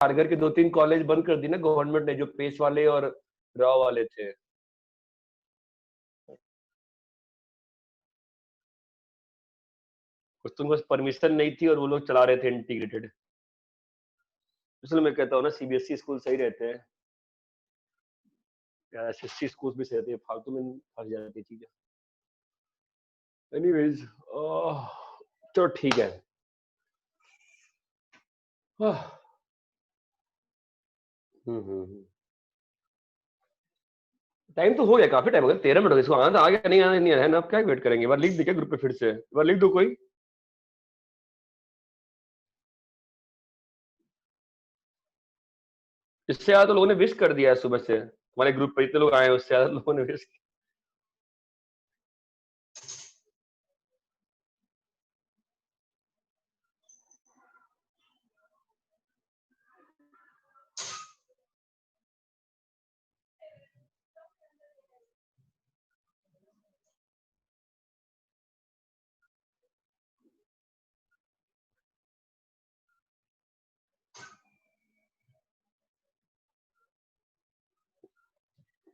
खारघर के 2-3 कॉलेज बंद कर दी ना गवर्नमेंट ने, जो पेश वाले और राव वाले थे। कुछ तो बस परमिशन नहीं थी और वो लोग चला रहे थे इंटीग्रेटेड। इसलिए मैं कहता हूँ ना सीबीएसई स्कूल सही रहते हैं या एसएससी स्कूल भी सही रहते हैं, फालतू में फंस जाती है चीजें। एनीवेज चलो ठीक है। टाइम तो हो गया, काफी टाइम हो गया, 13 मिनट हो गए इसको। आना आ गया नहीं आना नहीं है ना, अब क्या वेट करेंगे? एक बार लिख दे क्या ग्रुप पे, फिर से एक बार लिख दो कोई। इससे ज्यादा तो लोगों ने विश कर दिया है सुबह से, हमारे ग्रुप पे इतने लोग आए हैं, उससे ज्यादा लोगों ने विश।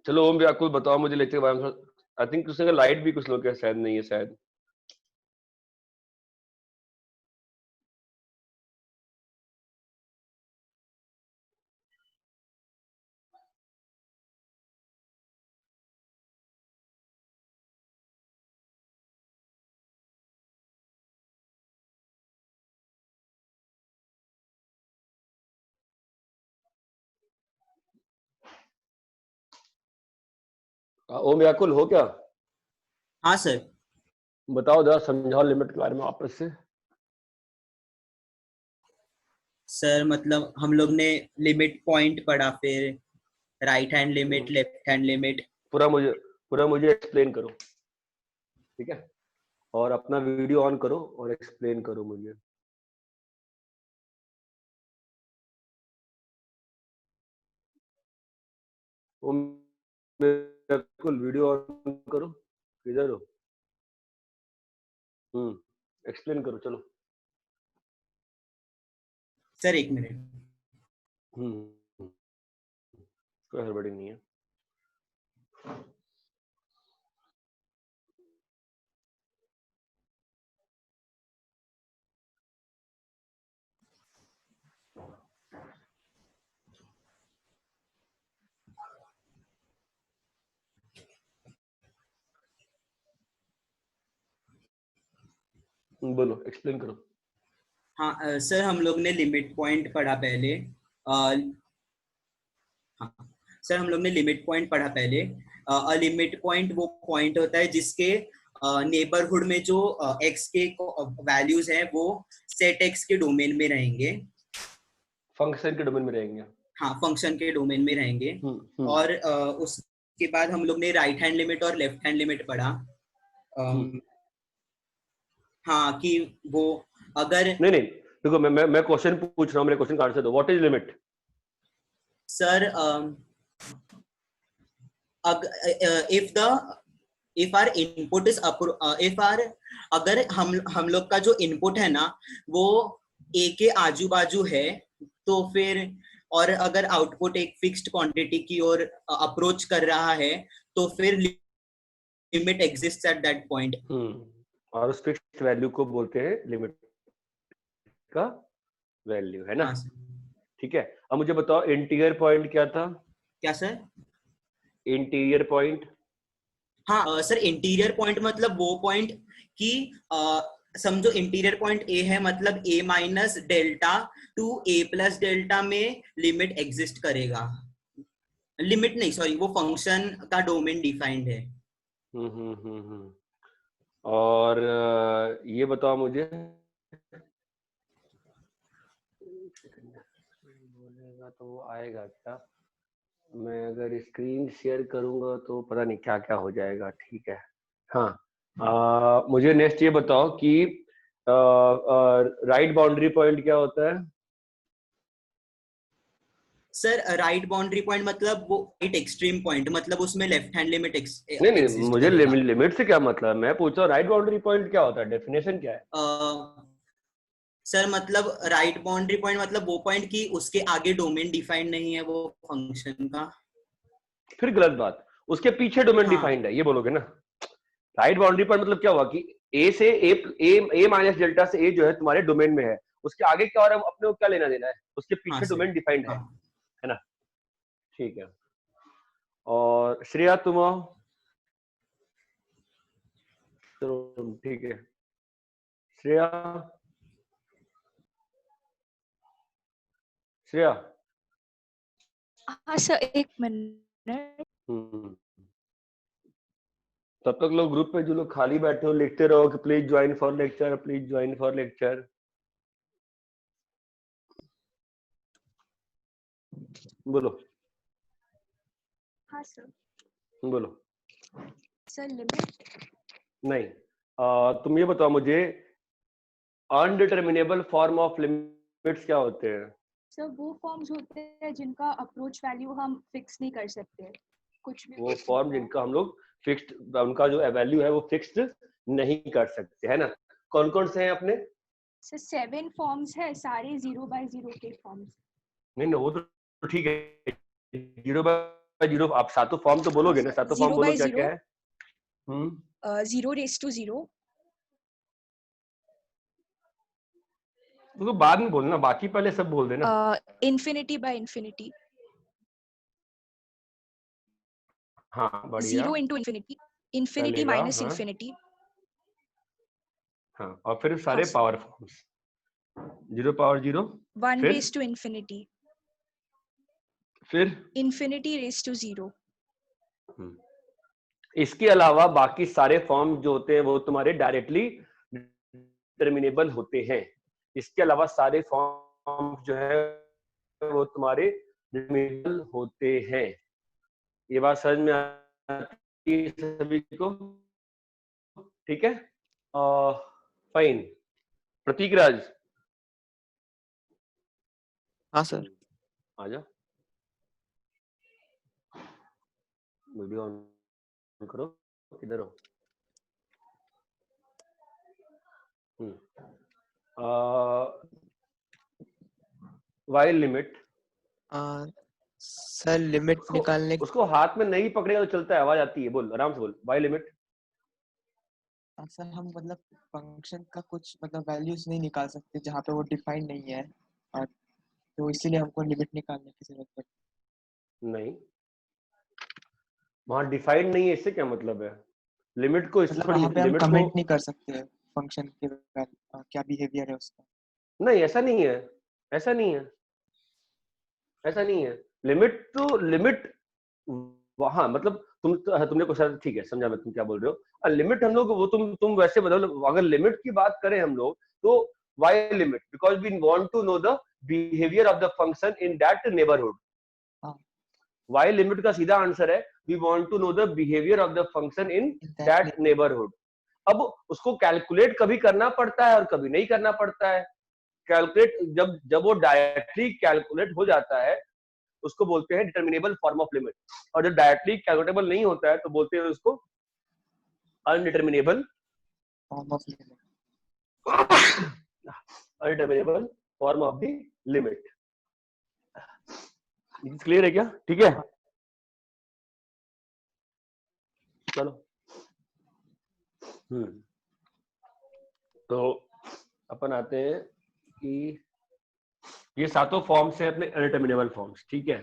चलो ओम व्याकुल बताओ मुझे लेक्चर के बारे में। आई थिंक उसने लाइट भी कुछ लोग के शायद नहीं है शायद। ओम व्याकुल हो क्या? हाँ सर। बताओ जरा, समझाओ लिमिट के बारे में वापस से। सर मतलब हम लोग ने लिमिट पॉइंट पढ़ा, फिर right hand limit, left hand limit. पूरा मुझे एक्सप्लेन करो, ठीक है? और अपना वीडियो ऑन करो और एक्सप्लेन करो मुझे। ओम व्याकुल वीडियो ऑन करो, किधर हो? एक्सप्लेन करो चलो। सर एक मिनट। कोई हड़बड़ी नहीं है। बोलो, एक्सप्लेन करो। हाँ सर, हम लोग ने लिमिट पॉइंट पढ़ा पहले। हाँ सर, हम लोग ने लिमिट पॉइंट पढ़ा पहले। लिमिट पॉइंट वो पॉइंट होता है जिसके नेबरहुड में जो एक्स के वैल्यूज हैं वो सेट एक्स के डोमेन में रहेंगे, फंक्शन के डोमेन में रहेंगे। हाँ, फंक्शन के डोमेन में रहेंगे। और उसके बाद हम लोग ने राइट हैंड लिमिट और लेफ्ट हैंड लिमिट पढ़ा। हाँ, कि वो अगर नहीं देखो, मैं क्वेश्चन पूछ रहा हूँ, मेरे क्वेश्चन का आंसर दो। What is limit? Sir if our input is अगर हम लोग का जो इनपुट है ना वो ए के आजू बाजू है, तो फिर और अगर आउटपुट एक फिक्स्ड क्वांटिटी की ओर अप्रोच कर रहा है तो फिर limit exists at that point. और उस फिक्स्ड वैल्यू को बोलते हैं लिमिट का वैल्यू, है ना? हाँ, ठीक है। अब मुझे बताओ इंटीरियर पॉइंट क्या था? क्या सर? Interior point. हाँ सर, इंटीरियर पॉइंट मतलब वो पॉइंट कि समझो इंटीरियर पॉइंट ए है, मतलब ए माइनस डेल्टा टू ए प्लस डेल्टा में लिमिट एग्जिस्ट करेगा। लिमिट नहीं, सॉरी, वो फंक्शन का डोमेन डिफाइंड है। और ये बताओ मुझे, बोलेगा तो वो आएगा क्या? मैं अगर स्क्रीन शेयर करूंगा तो पता नहीं क्या क्या हो जाएगा। ठीक है। हाँ, मुझे नेक्स्ट ये बताओ कि राइट बाउंड्री पॉइंट क्या होता है? सर राइट बाउंड्री पॉइंट मतलब वो राइट एक्सट्रीम पॉइंट, मतलब उसमें लेफ्ट हैंड लिमिट नहीं, मुझे करेगा। लिमिट से क्या मतलब, मैं पूछ रहा हूँ राइट बाउंड्री पॉइंट क्या होता है, डेफिनेशन क्या है? सर मतलब राइट बाउंड्री पॉइंट मतलब वो पॉइंट की उसके आगे डोमेन डिफाइंड नहीं है वो फंक्शन का। फिर गलत बात, उसके पीछे डोमेन हाँ डिफाइंड है ये बोलोगे ना। राइट बाउंड्री पॉइंट मतलब क्या हुआ कि ए से ए माइनस डेल्टा से ए जो है तुम्हारे डोमेन में है, उसके आगे क्या हो रहा है अपने को क्या लेना देना है, उसके हाँ पीछे सर डोमेन डिफाइंड हाँ। है ना। ठीक है, और श्रेया तुम आओ। चलो ठीक है, श्रेया, श्रेया। हाँ सर, एक मिनट। तब तक लोग ग्रुप पे जो लोग खाली बैठे हो लिखते रहो कि please join for lecture, please join for lecture. बोलो। हाँ सर। बोलो। Sir limit. नहीं, तुम ये बताओ मुझे, अनडिटर्मिनेबल फॉर्म ऑफ लिमिट्स क्या होते हैं? सर वो फॉर्म्स होते हैं जिनका अप्रोच वैल्यू हम फिक्स नहीं कर सकते, कुछ भी वो हो फॉर्म सकता है। जिनका हम लोग फिक्स्ड, उनका जो वैल्यू है वो फिक्स्ड नहीं कर सकते, है ना। कौन कौन से हैं अपने? सर 7 फॉर्म्स है, सारे 0/0 के फॉर्म्स। नहीं नहीं, वो तो ठीक है, 0/0 आप सातों फॉर्म तो बोलोगे ना, सातों फॉर्म बोलो क्या 0/0, क्या है। 0⁻⁴, तो बाद में बोलना, बाकी पहले सब बोल देना। ∞/∞, हाँ बढ़िया, 0 × ∞, ∞ चलेगा। हाँ -∞। हाँ, और फिर हाँ सारे सर। पावर फॉर्म्स, 0/0, 1⁻∞, फिर ∞⁻�0। इसके अलावा बाकी सारे फॉर्म जो होते हैं वो तुम्हारे डायरेक्टली डिटर्मिनेबल होते हैं। इसके अलावा सारे फॉर्म जो है वो तुम्हारे डिटर्मिनेबल होते हैं। ये बात समझ में आती है सभी को? ठीक है, फाइन। प्रतीक राज, हाँ सर। आजा, वीडियो ऑन करो, किधर हो? वाइल लिमिट, सर लिमिट उसको निकालने उसको हाथ में नहीं पकड़ेगा तो चलता है, आवाज आती है, बोल आराम से बोल, वाइल लिमिट। सर हम मतलब फंक्शन का कुछ मतलब वैल्यूज नहीं निकाल सकते जहाँ पे वो डिफाइंड नहीं है, और तो इसीलिए हमको लिमिट निकालने की जरूरत पड़ती नहीं, वहां डिफाइंड नहीं है, इससे क्या मतलब है? लिमिट को है। इस मतलब थोड़ी, वहाँ पे हम लिमिट को कमेंट नहीं कर सकते फंक्शन के क्या बिहेवियर है उसका। नहीं, ऐसा नहीं है, ऐसा नहीं है, ऐसा नहीं है। लिमिट तो लिमिट वहां मतलब तुमने क्वेश्चन ठीक है समझा मैं तुम क्या बोल रहे हो। लिमिट हम लोग वो तुम वैसे मतलब अगर लिमिट की बात करें हम लोग तो why limit, because we want to know the behaviour of the function in that neighbourhood. हाँ, वाई लिमिट का सीधा आंसर है we want to know the behaviour of the function in in that that neighbourhood. अब उसको calculate कभी करना पड़ता है और कभी नहीं करना पड़ता है। कैलकुलेट जब जब वो डायरेक्टली कैलकुलेट हो जाता है उसको बोलते हैं डिटर्मिनेबल फॉर्म ऑफ लिमिट, और जब डायरेक्टली कैलकुलेटेबल नहीं होता है तो बोलते हैं उसको undeterminable form of limit. Undeterminable form of the limit. Clear है क्या? ठीक है, चलो। तो अपन आते हैं कि ये सातों फॉर्म्स हैं अपने अनडिटर्मिनेबल फॉर्म्स, ठीक है।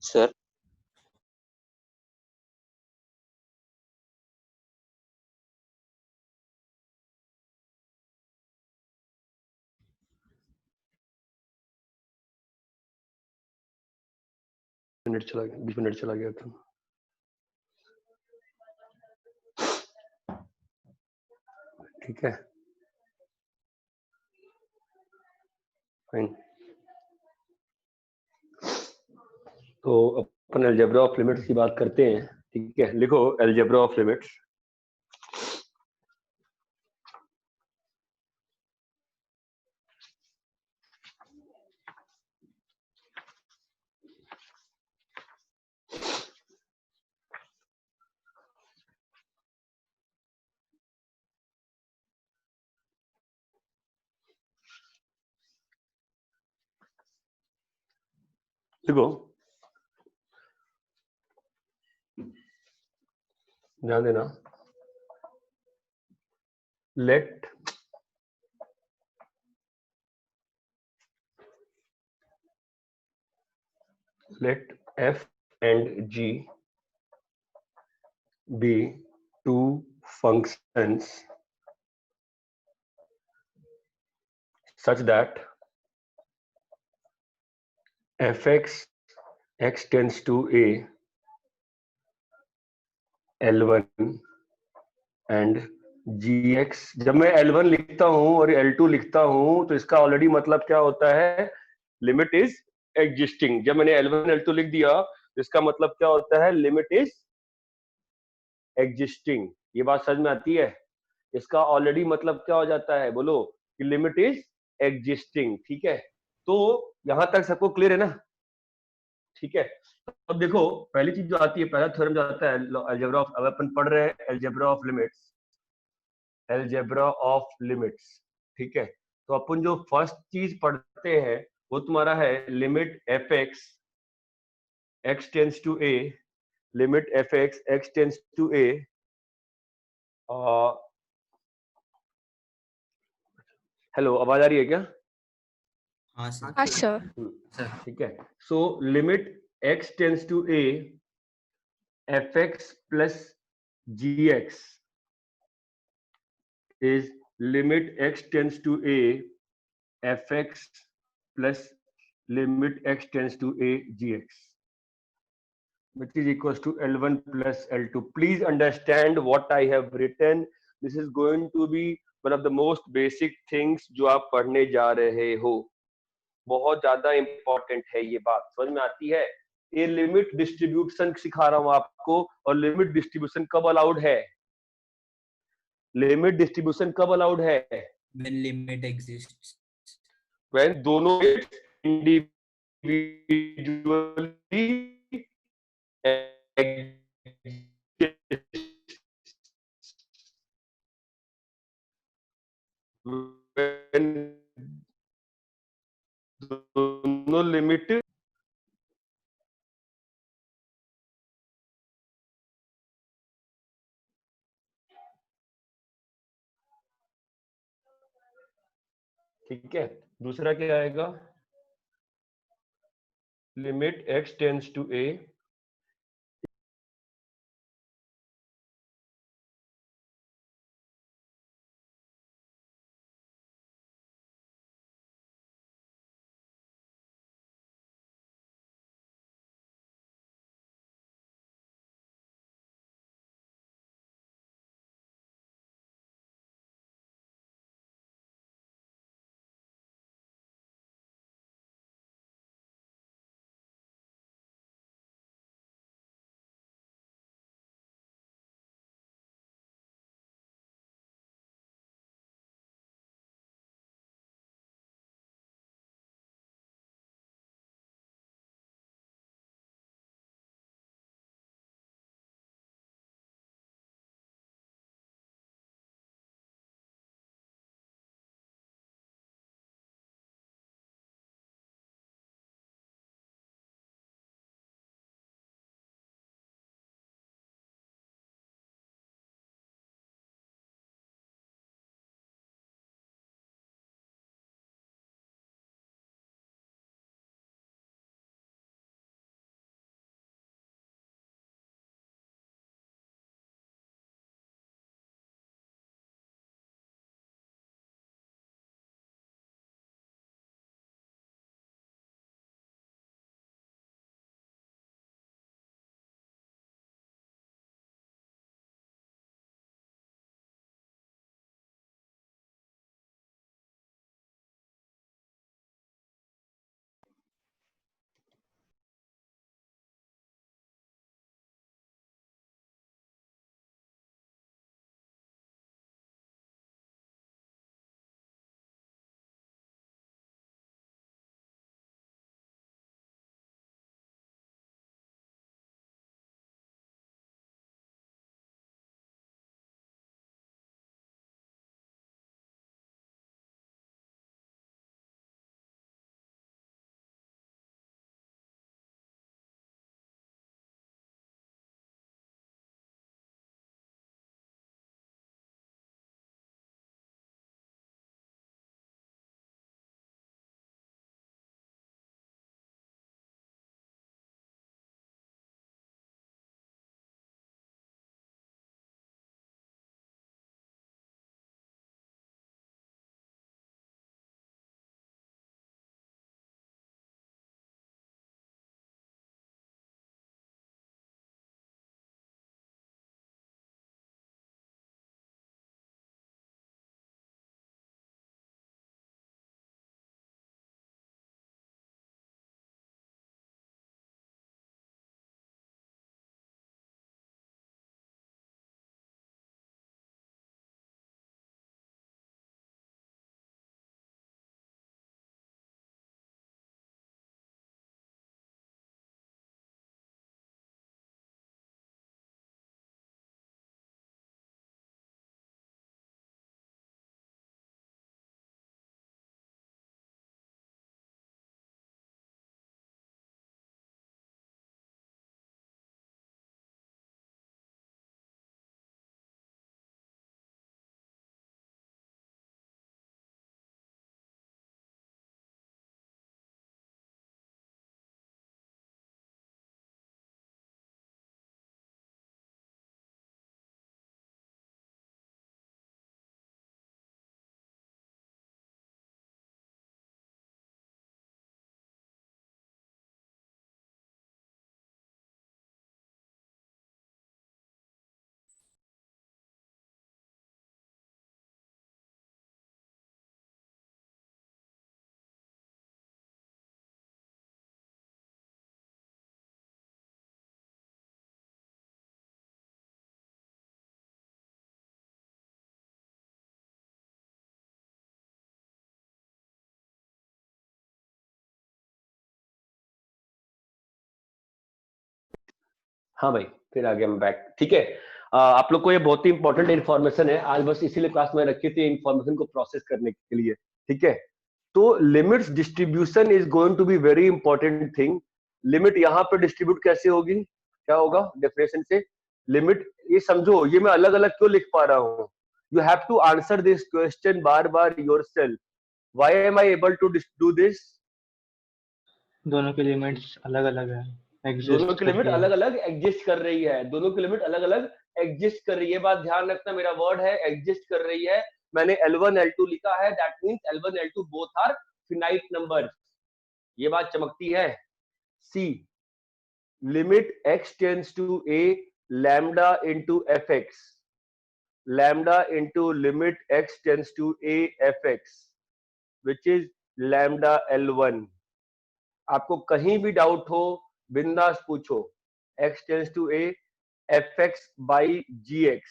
सर मिनट चला गया, 20 मिनट चला गया था। ठीक है, फाइन। तो अपन अलजेब्रा ऑफ लिमिट्स की बात करते हैं। ठीक है, लिखो अलजेब्रा ऑफ लिमिट्स। देखो, ध्यान देना, late f and g be two functions such that fx x tends to a L1 and gx, जब मैं L1 लिखता हूं और L2 लिखता हूं तो इसका ऑलरेडी मतलब क्या होता है, लिमिट इज एग्जिस्टिंग। जब मैंने L1 L2 लिख दिया तो इसका मतलब क्या होता है, लिमिट इज एग्जिस्टिंग। ये बात समझ में आती है? इसका ऑलरेडी मतलब क्या हो जाता है, बोलो, कि लिमिट इज एग्जिस्टिंग। ठीक है, तो यहां तक सबको क्लियर है ना? ठीक है, अब देखो पहली चीज जो आती है, पहला थ्योरम जो आता है अलजेब्रा ऑफ, अब अपन पढ़ रहे हैं algebra of limits, algebra of limits. ठीक है, तो अपन जो फर्स्ट चीज पढ़ते हैं वो तुम्हारा है limit f x x tends to a, limit f x x tends to a. Hello, आवाज आ रही है क्या? हाँ सर। हाँ सर। सर ठीक है, so limit x tends to a f x plus g x is limit x tends to a fx plus limit x tends to a gx, which is equals to L1 plus L2. Please understand what I have written. This is going to be one of the most basic things जो आप पढ़ने जा रहे हो। बहुत ज्यादा important है ये बात, समझ में आती है? ये लिमिट डिस्ट्रीब्यूशन सिखा रहा हूं आपको, और लिमिट डिस्ट्रीब्यूशन कब अलाउड है, लिमिट डिस्ट्रीब्यूशन कब अलाउड है, when limit exists, when दोनों इंडिविजुअली दोनों लिमिट ठीक है, दूसरा क्या आएगा, limit x tends to a हाँ भाई, फिर आ गया मैं बैक। ठीक है, आप लोग को ये बहुत ही इंपॉर्टेंट इन्फॉर्मेशन है, आज बस इसीलिए क्लास में रखी थी इन्फॉर्मेशन को प्रोसेस करने के लिए। ठीक है, तो limits distribution is going to be very important thing. Limit यहाँ पे डिस्ट्रीब्यूट कैसे होगी, क्या होगा डेफिनेशन से लिमिट, ये समझो, ये मैं अलग अलग क्यों लिख पा रहा हूँ, you have to answer this question बार बार yourself, why am I able to do this. दोनों की लिमिट्स अलग अलग है, दोनों एग्जिस्ट की कर लिमिट रही है। अलग अलग एग्जिस्ट कर रही है, दोनों की लिमिट अलग अलग एग्जिस्ट कर रही है, बात ध्यान रखना, मेरा वर्ड है एग्जिस्ट कर रही है। मैंने L1 L2 लिखा है, that means L1 L2 both are finite numbers, ये बात चमकती है। See, limit x tends to a lambda into fx, lambda into limit x tends to a fx which is lambda L1। आपको कहीं भी doubt हो बिंदास पूछो, x tends to a fx by gx,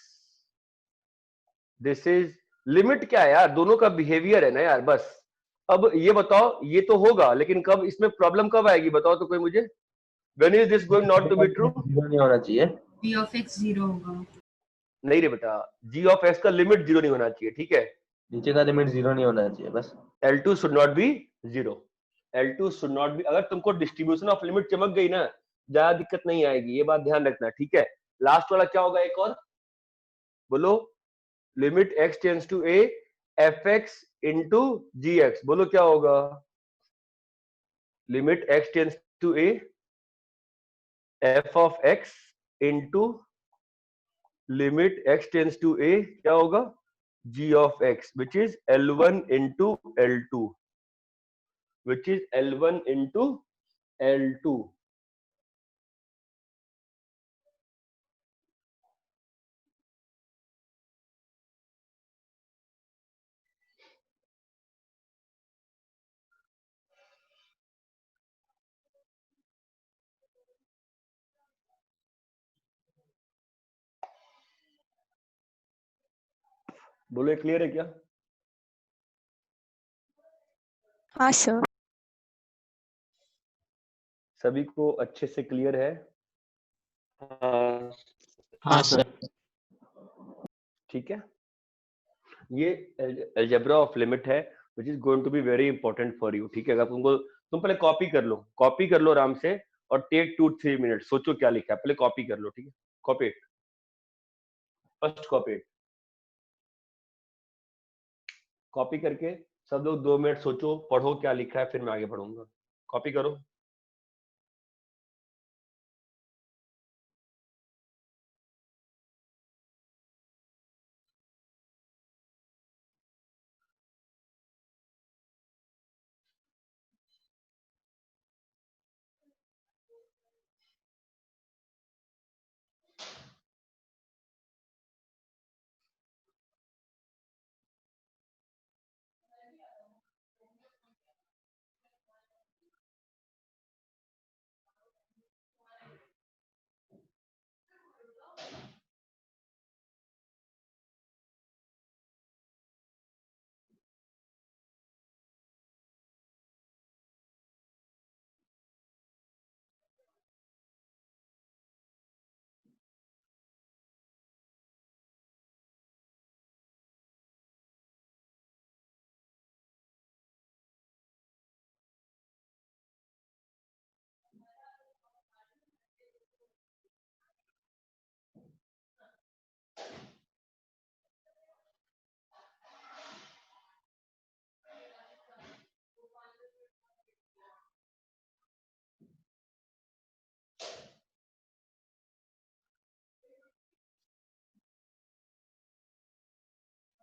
this is limit. क्या है यार, दोनों का बिहेवियर है ना यार, बस। अब ये बताओ, ये तो होगा लेकिन कब इसमें प्रॉब्लम कब आएगी, बताओ तो कोई मुझे, when is this going not to be true. Zero नहीं होना चाहिए, p of x 0 होगा। नहीं रे बेटा, g ऑफ x का लिमिट जीरो नहीं होना चाहिए, ठीक है। नीचे का लिमिट जीरो नहीं होना चाहिए बस। L2 should not be zero, L2 should not be, अगर तुमको डिस्ट्रीब्यूशन ऑफ लिमिट चमक गई ना, ज्यादा दिक्कत नहीं आएगी, ये बात ध्यान रखना, ठीक है। लास्ट वाला क्या होगा, एक और बोलो, limit x tends to a fx into gx, बोलो क्या होगा, limit x tends to a f of x into limit x tends to a क्या होगा, g of x which is L1 into L2 which is L1 into L2। बोलो clear है क्या, हाँ sir. सभी को अच्छे से क्लियर है। हाँ सर। ठीक है, ये अलजेब्रा ऑफ लिमिट है which is going to be very important for you. ठीक है, अगर तुमको, तुम पहले कॉपी कर लो आराम से, और टेक 2-3 मिनट सोचो क्या लिखा है, पहले कॉपी कर लो, ठीक है। Copy it, first copy it, copy करके सब लोग 2 मिनट सोचो, पढ़ो क्या लिखा है, फिर मैं आगे बढ़ूंगा। कॉपी करो।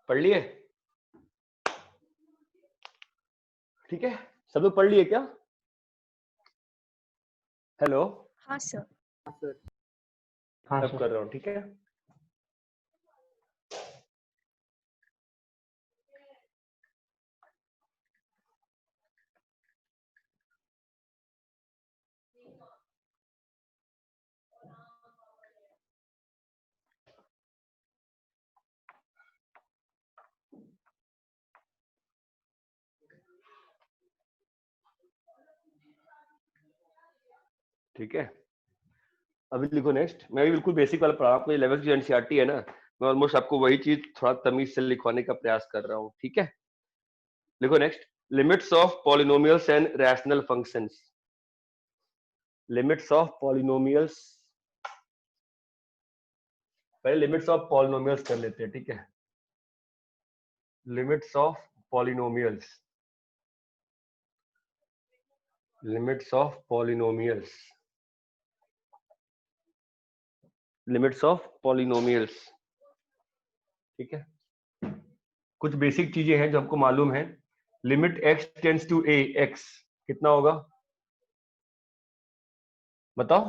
पढ़ लिए, ठीक है, सब लोग पढ़ लिए क्या, हेलो। हाँ सर। हाँ अब सर। कर रहा हूँ, ठीक है। ठीक है, अभी लिखो नेक्स्ट। मैं भी बिल्कुल बेसिक वाला पढ़ा, आपको 11th की एनसीईआरटी है ना, मैं ऑलमोस्ट आपको वही चीज थोड़ा तमीज से लिखवाने का प्रयास कर रहा हूँ, ठीक है। लिखो next, limits of polynomials and rational functions. Limits of polynomials, पहले लिमिट्स ऑफ पॉलिनोमियल्स कर लेते हैं, ठीक है। Limits of polynomials, limits of polynomials, limits of polynomials, ठीक है। कुछ बेसिक चीजें हैं जो हमको मालूम है। Limit x tends to a, x कितना होगा बताओ?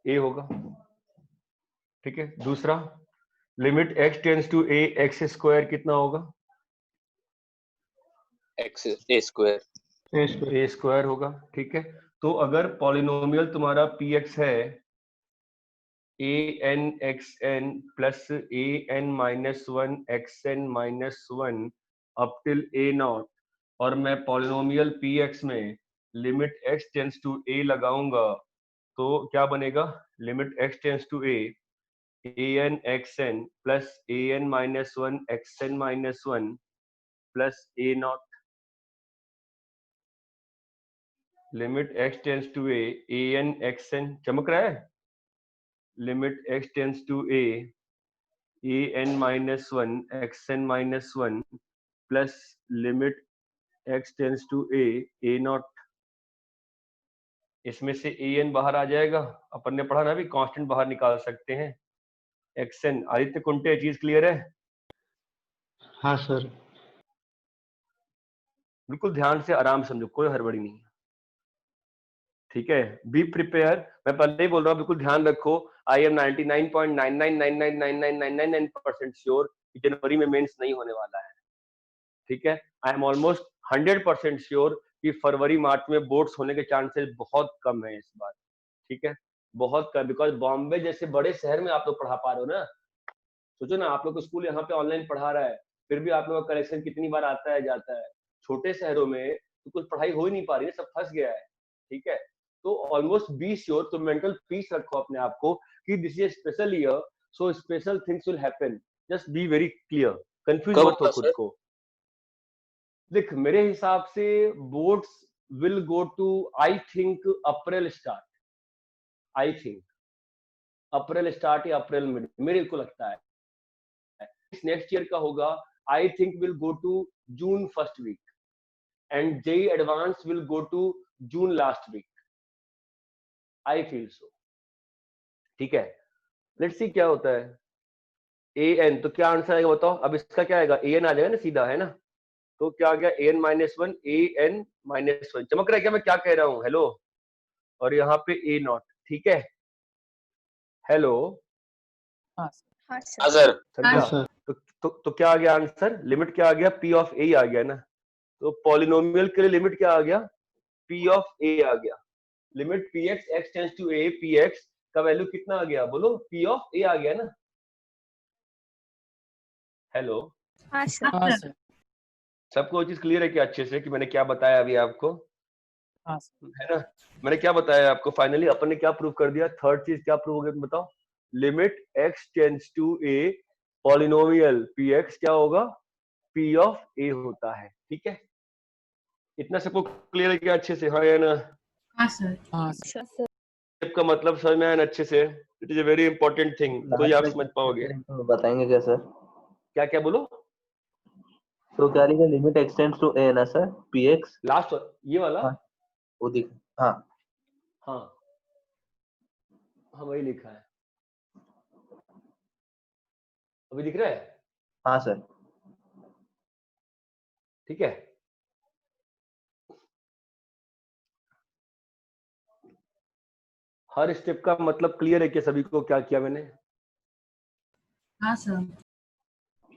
a होगा, ठीक है। दूसरा, limit x tends to a, x square कितना होगा? x a square a square होगा, ठीक है। तो अगर पॉलिनोमियल तुम्हारा px है an xn plus an minus 1 xn minus 1 up till a nought, और मैं पॉलिनोमियल px में limit x tends to a लगाऊंगा, तो क्या बनेगा? Limit x tends to a an xn plus an minus 1 xn minus 1 plus a nought, limit x tends to a an xn, चमक रहा है? Limit x tends to a an minus 1 xn minus 1 plus limit x tends to a nought. इसमें से an बाहर आ जाएगा, अपन ने पढ़ा ना अभी, कांस्टेंट बाहर निकाल सकते हैं xn। आदित्य कुंटे, चीज क्लियर है? हाँ सर। बिल्कुल ध्यान से आराम समझो, कोई हड़बड़ी नहीं, ठीक है। बी प्रिपेयर, मैं पहले ही बोल रहा हूँ, बिल्कुल ध्यान रखो। आई एम 99.99999999% श्योर कि जनवरी में मेंस नहीं होने वाला है, ठीक है। आई एम ऑलमोस्ट 100% श्योर कि फरवरी मार्च में बोर्ड्स होने के चांसेस बहुत कम है इस बार, ठीक है, बहुत कम। बिकॉज बॉम्बे जैसे बड़े शहर में आप लोग पढ़ा पा रहे हो ना, सोचो ना, आप लोग को स्कूल यहाँ पे ऑनलाइन पढ़ा रहा है, फिर भी आप लोग का करेक्शन कितनी बार आता है जाता है। छोटे शहरों में तो कुछ पढ़ाई हो ही नहीं पा रही है, सब फंस गया है, ठीक है। तो ऑलमोस्ट बी श्योर, तो मेंटल पीस रखो अपने आप को कि this is special year, so special things will happen, just be very clear, confuse मत हो खुद को। देख, मेरे हिसाब से boards will go to, I think April start, I think April start या अप्रैल मिड, मेरे को लगता है। नेक्स्ट ईयर का होगा, I think will go to June first week, and JEE advance will go to June last week, I feel so, ठीक है। Let's see क्या होता है। an, तो क्या आंसर आएगा बताओ? अब इसका क्या आएगा? an आ जाएगा ना सीधा, है ना। तो क्या आ गया? an माइनस 1, an माइनस 1, चमक रहा है क्या मैं क्या कह रहा हूँ? हेलो, और यहाँ पे a नॉट, ठीक है। हेलो, हाँ सर सर। तो क्या आ गया आंसर? लिमिट क्या आ गया? p ऑफ a आ गया ना। तो पॉलिनोमियल के लिए लिमिट क्या आ गया? p ऑफ a आ गया। Limit px x tends to a, px का वैल्यू कितना आ गया? बोलो, p ऑफ a आ गया ना। हेलो, हाँ सर। हाँ सर। सबको चीज क्लियर है क्या अच्छे से कि मैंने क्या बताया अभी आपको? हाँ सर। है ना, मैंने क्या बताया आपको? फाइनली अपन ने क्या प्रूव कर दिया? थर्ड चीज क्या प्रूव हो गया बताओ? Limit x tends to a, polynomial px क्या होगा? p ऑफ a होता है, ठीक है। इतना सबको क्लियर है क्या अच्छे से? हाँ या ना? हाँ सर। हाँ सर। स्टेप का मतलब समझ में आया ना अच्छे से? It is a very important thing, तो ये आप समझ पाओगे। बताएंगे क्या सर? क्या क्या बोलो? तो क्या लिखा? लिमिट एक्सटेंड्स टू a ना सर, px लास्ट ये वाला? हाँ, वो दिख, हाँ हाँ हाँ वही लिखा है, अभी दिख रहा है? हाँ सर। ठीक है। हर स्टेप का मतलब क्लियर है कि सभी को क्या किया मैंने? हाँ सर।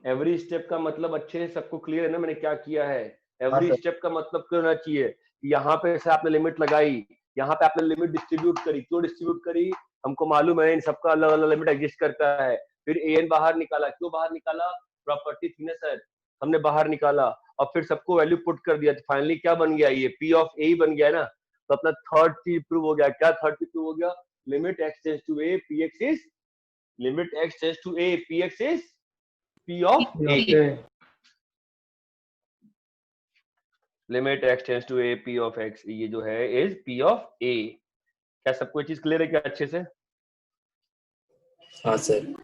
एवरी स्टेप का मतलब अच्छे से सबको क्लियर है ना मैंने क्या किया है? हाँ एवरी सर। स्टेप का मतलब क्या होना चाहिए? यहाँ पे से आपने लिमिट लगाई, यहाँ पे आपने लिमिट डिस्ट्रीब्यूट करी, क्यों डिस्ट्रीब्यूट करी? हमको मालूम है इन सबका अलग अलग लिमिट एग्जिस्ट करता है। फिर an बाहर निकाला, क्यों बाहर निकाला? प्रॉपर्टी थी ना सर, हमने बाहर निकाला और फिर सबको वैल्यू पुट कर दिया, तो फाइनली क्या बन गया? ये p ऑफ a बन गया ना। तो अपना थर्ड चीज प्रूव हो गया। क्या थर्ड चीज प्रूव हो गया? Limit x tends to a px is limit x tends to a px is p of a। Limit x tends to a p of x ये जो है इज p ऑफ a। क्या सबको ये चीज क्लियर है क्या अच्छे से? हाँ सर।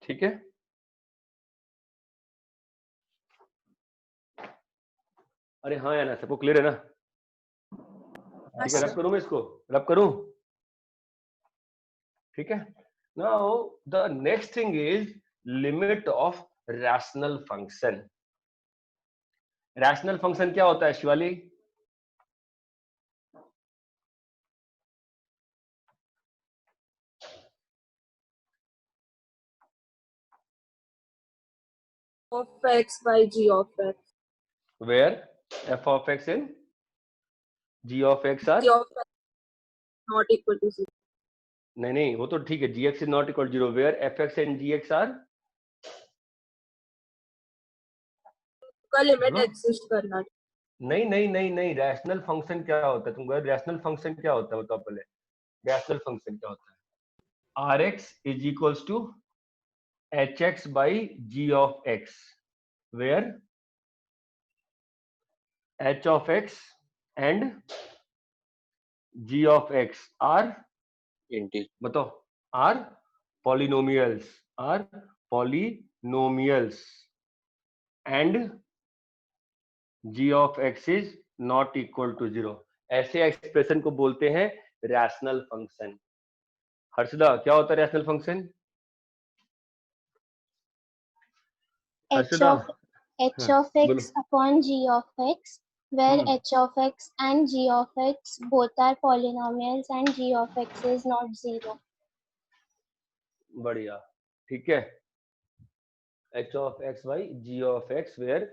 ठीक है, अरे हाँ यार, सबको क्लियर है ना? ठीक है, रब करूं मैं इसको, रब करूं? ठीक है। Now the next thing is limit of rational function. Rational function क्या होता है Shivali? of x by g of x. Where f of x and g of x are G of x not equal to 0. नहीं वो तो ठीक है, gx is not equal to 0 where fx and gx are का limit exist करना। नहीं rational function क्या होता है? तुमको रैशनल फंक्शन क्या होता है बताओ पहले। रैशनल फंक्शन क्या होता है? rx is equals to hx by g of x where h of x and g of x are बताओ are polynomials and g of x is not equal to 0। ऐसे एक्सप्रेशन को बोलते हैं rational function. Harshada क्या होता है rational function? h of x upon g of x where h of x and g of x both are polynomials and g of x is not 0। बढ़िया, ठीक है। h of x by g of x where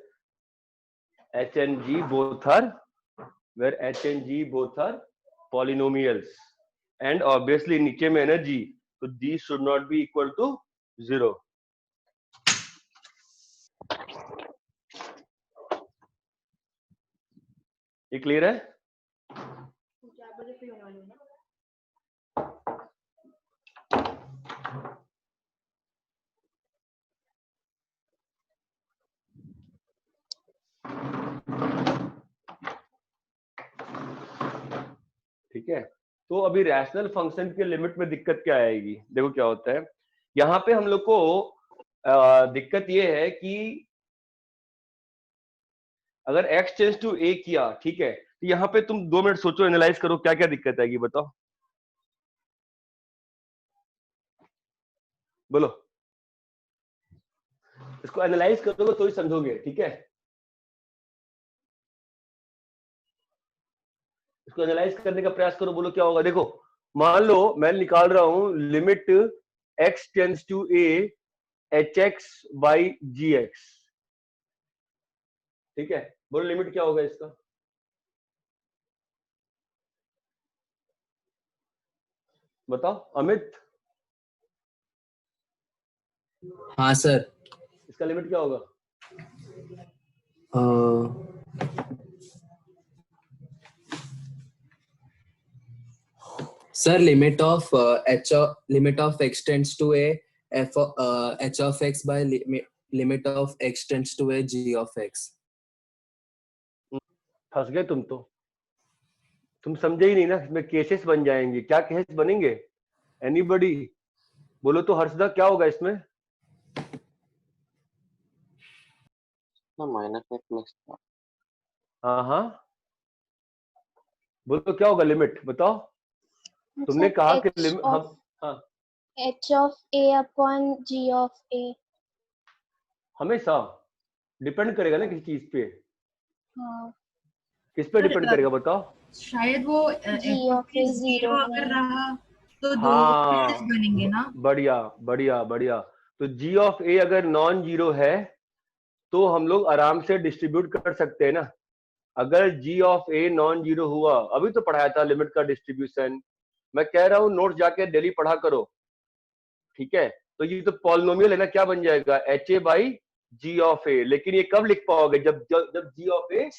h and g both are polynomials and obviously नीचे में energy तो these should not be equal to 0। ये clear है? ठीक है, तो अभी रैशनल फंक्शन के लिमिट में दिक्कत क्या आएगी? देखो क्या होता है यहाँ पे हम लोग को दिक्कत ये है कि अगर x टेंड्स टू a किया, ठीक है, तो यहाँ पे तुम 2 मिनट सोचो, एनालाइज करो क्या क्या दिक्कत आएगी, बताओ बोलो। इसको एनालाइज करोगे तो ही समझोगे, ठीक है? इसको एनालाइज करने का प्रयास करो, बोलो क्या होगा। देखो मान लो मैं निकाल रहा हूं limit x tends to a hx by gx, ठीक है, बोलो लिमिट क्या होगा इसका? बताओ अमित। हाँ सर। इसका लिमिट क्या होगा? Sir limit of x tends to a h of x by limit of x tends to a g of x। फंस गए तुम तो, तुम समझे ही नहीं ना, इसमें केसेस बन जाएंगे। क्या केसेस बनेंगे? एनीबॉडी बोलो तो। हर्षदा क्या होगा इसमें? हाँ बोलो क्या होगा लिमिट, बताओ। तुमने कहा कि लिमिट हाँ h of a upon g of a हमेशा डिपेंड करेगा ना किसी चीज पे। हाँ किस पे डिपेंड करेगा बताओ? शायद वो g of a 0 अगर रहा तो हाँ दो बनेंगे ना। बढ़िया। तो g ऑफ a अगर नॉन जीरो है तो हम लोग आराम से डिस्ट्रीब्यूट कर सकते हैं ना। अगर g of a non zero हुआ, अभी तो पढ़ाया था लिमिट का डिस्ट्रीब्यूशन, मैं कह रहा हूँ नोट जाके डेली पढ़ा करो, ठीक है? तो ये तो पॉलिनोमियल है ना, क्या बन जाएगा? ha by g of a। लेकिन ये कब लिख पाओगे? जब g of a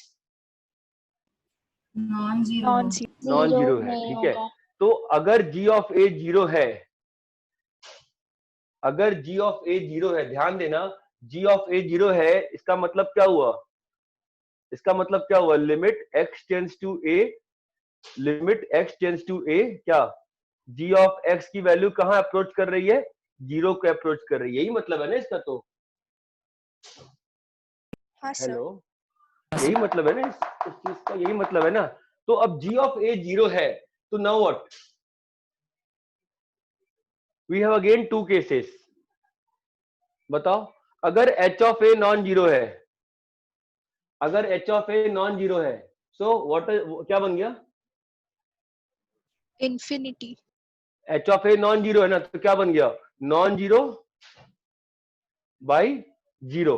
non zero non zero non zero zero है, नहीं ठीक है। होगा। तो अगर g ऑफ a जीरो है, अगर g ऑफ a जीरो है, ध्यान देना, g ऑफ a जीरो है, इसका मतलब क्या हुआ, इसका मतलब क्या हुआ, limit x tends to a, limit x tends to a, क्या g ऑफ x की वैल्यू कहां अप्रोच कर रही है, जीरो को अप्रोच कर रही है, यही मतलब है ना इसका। तो हाँ सर। हेलो, यही मतलब है ना इस चीज का, यही मतलब है ना। तो अब g ऑफ a जीरो है, तो now what, we have again two cases. बताओ, अगर h of a non zero है, अगर h of a non zero है, सो व्हाट, क्या बन गया, infinity. h of a non zero है ना, तो क्या बन गया, नॉन जीरो बाई जीरो।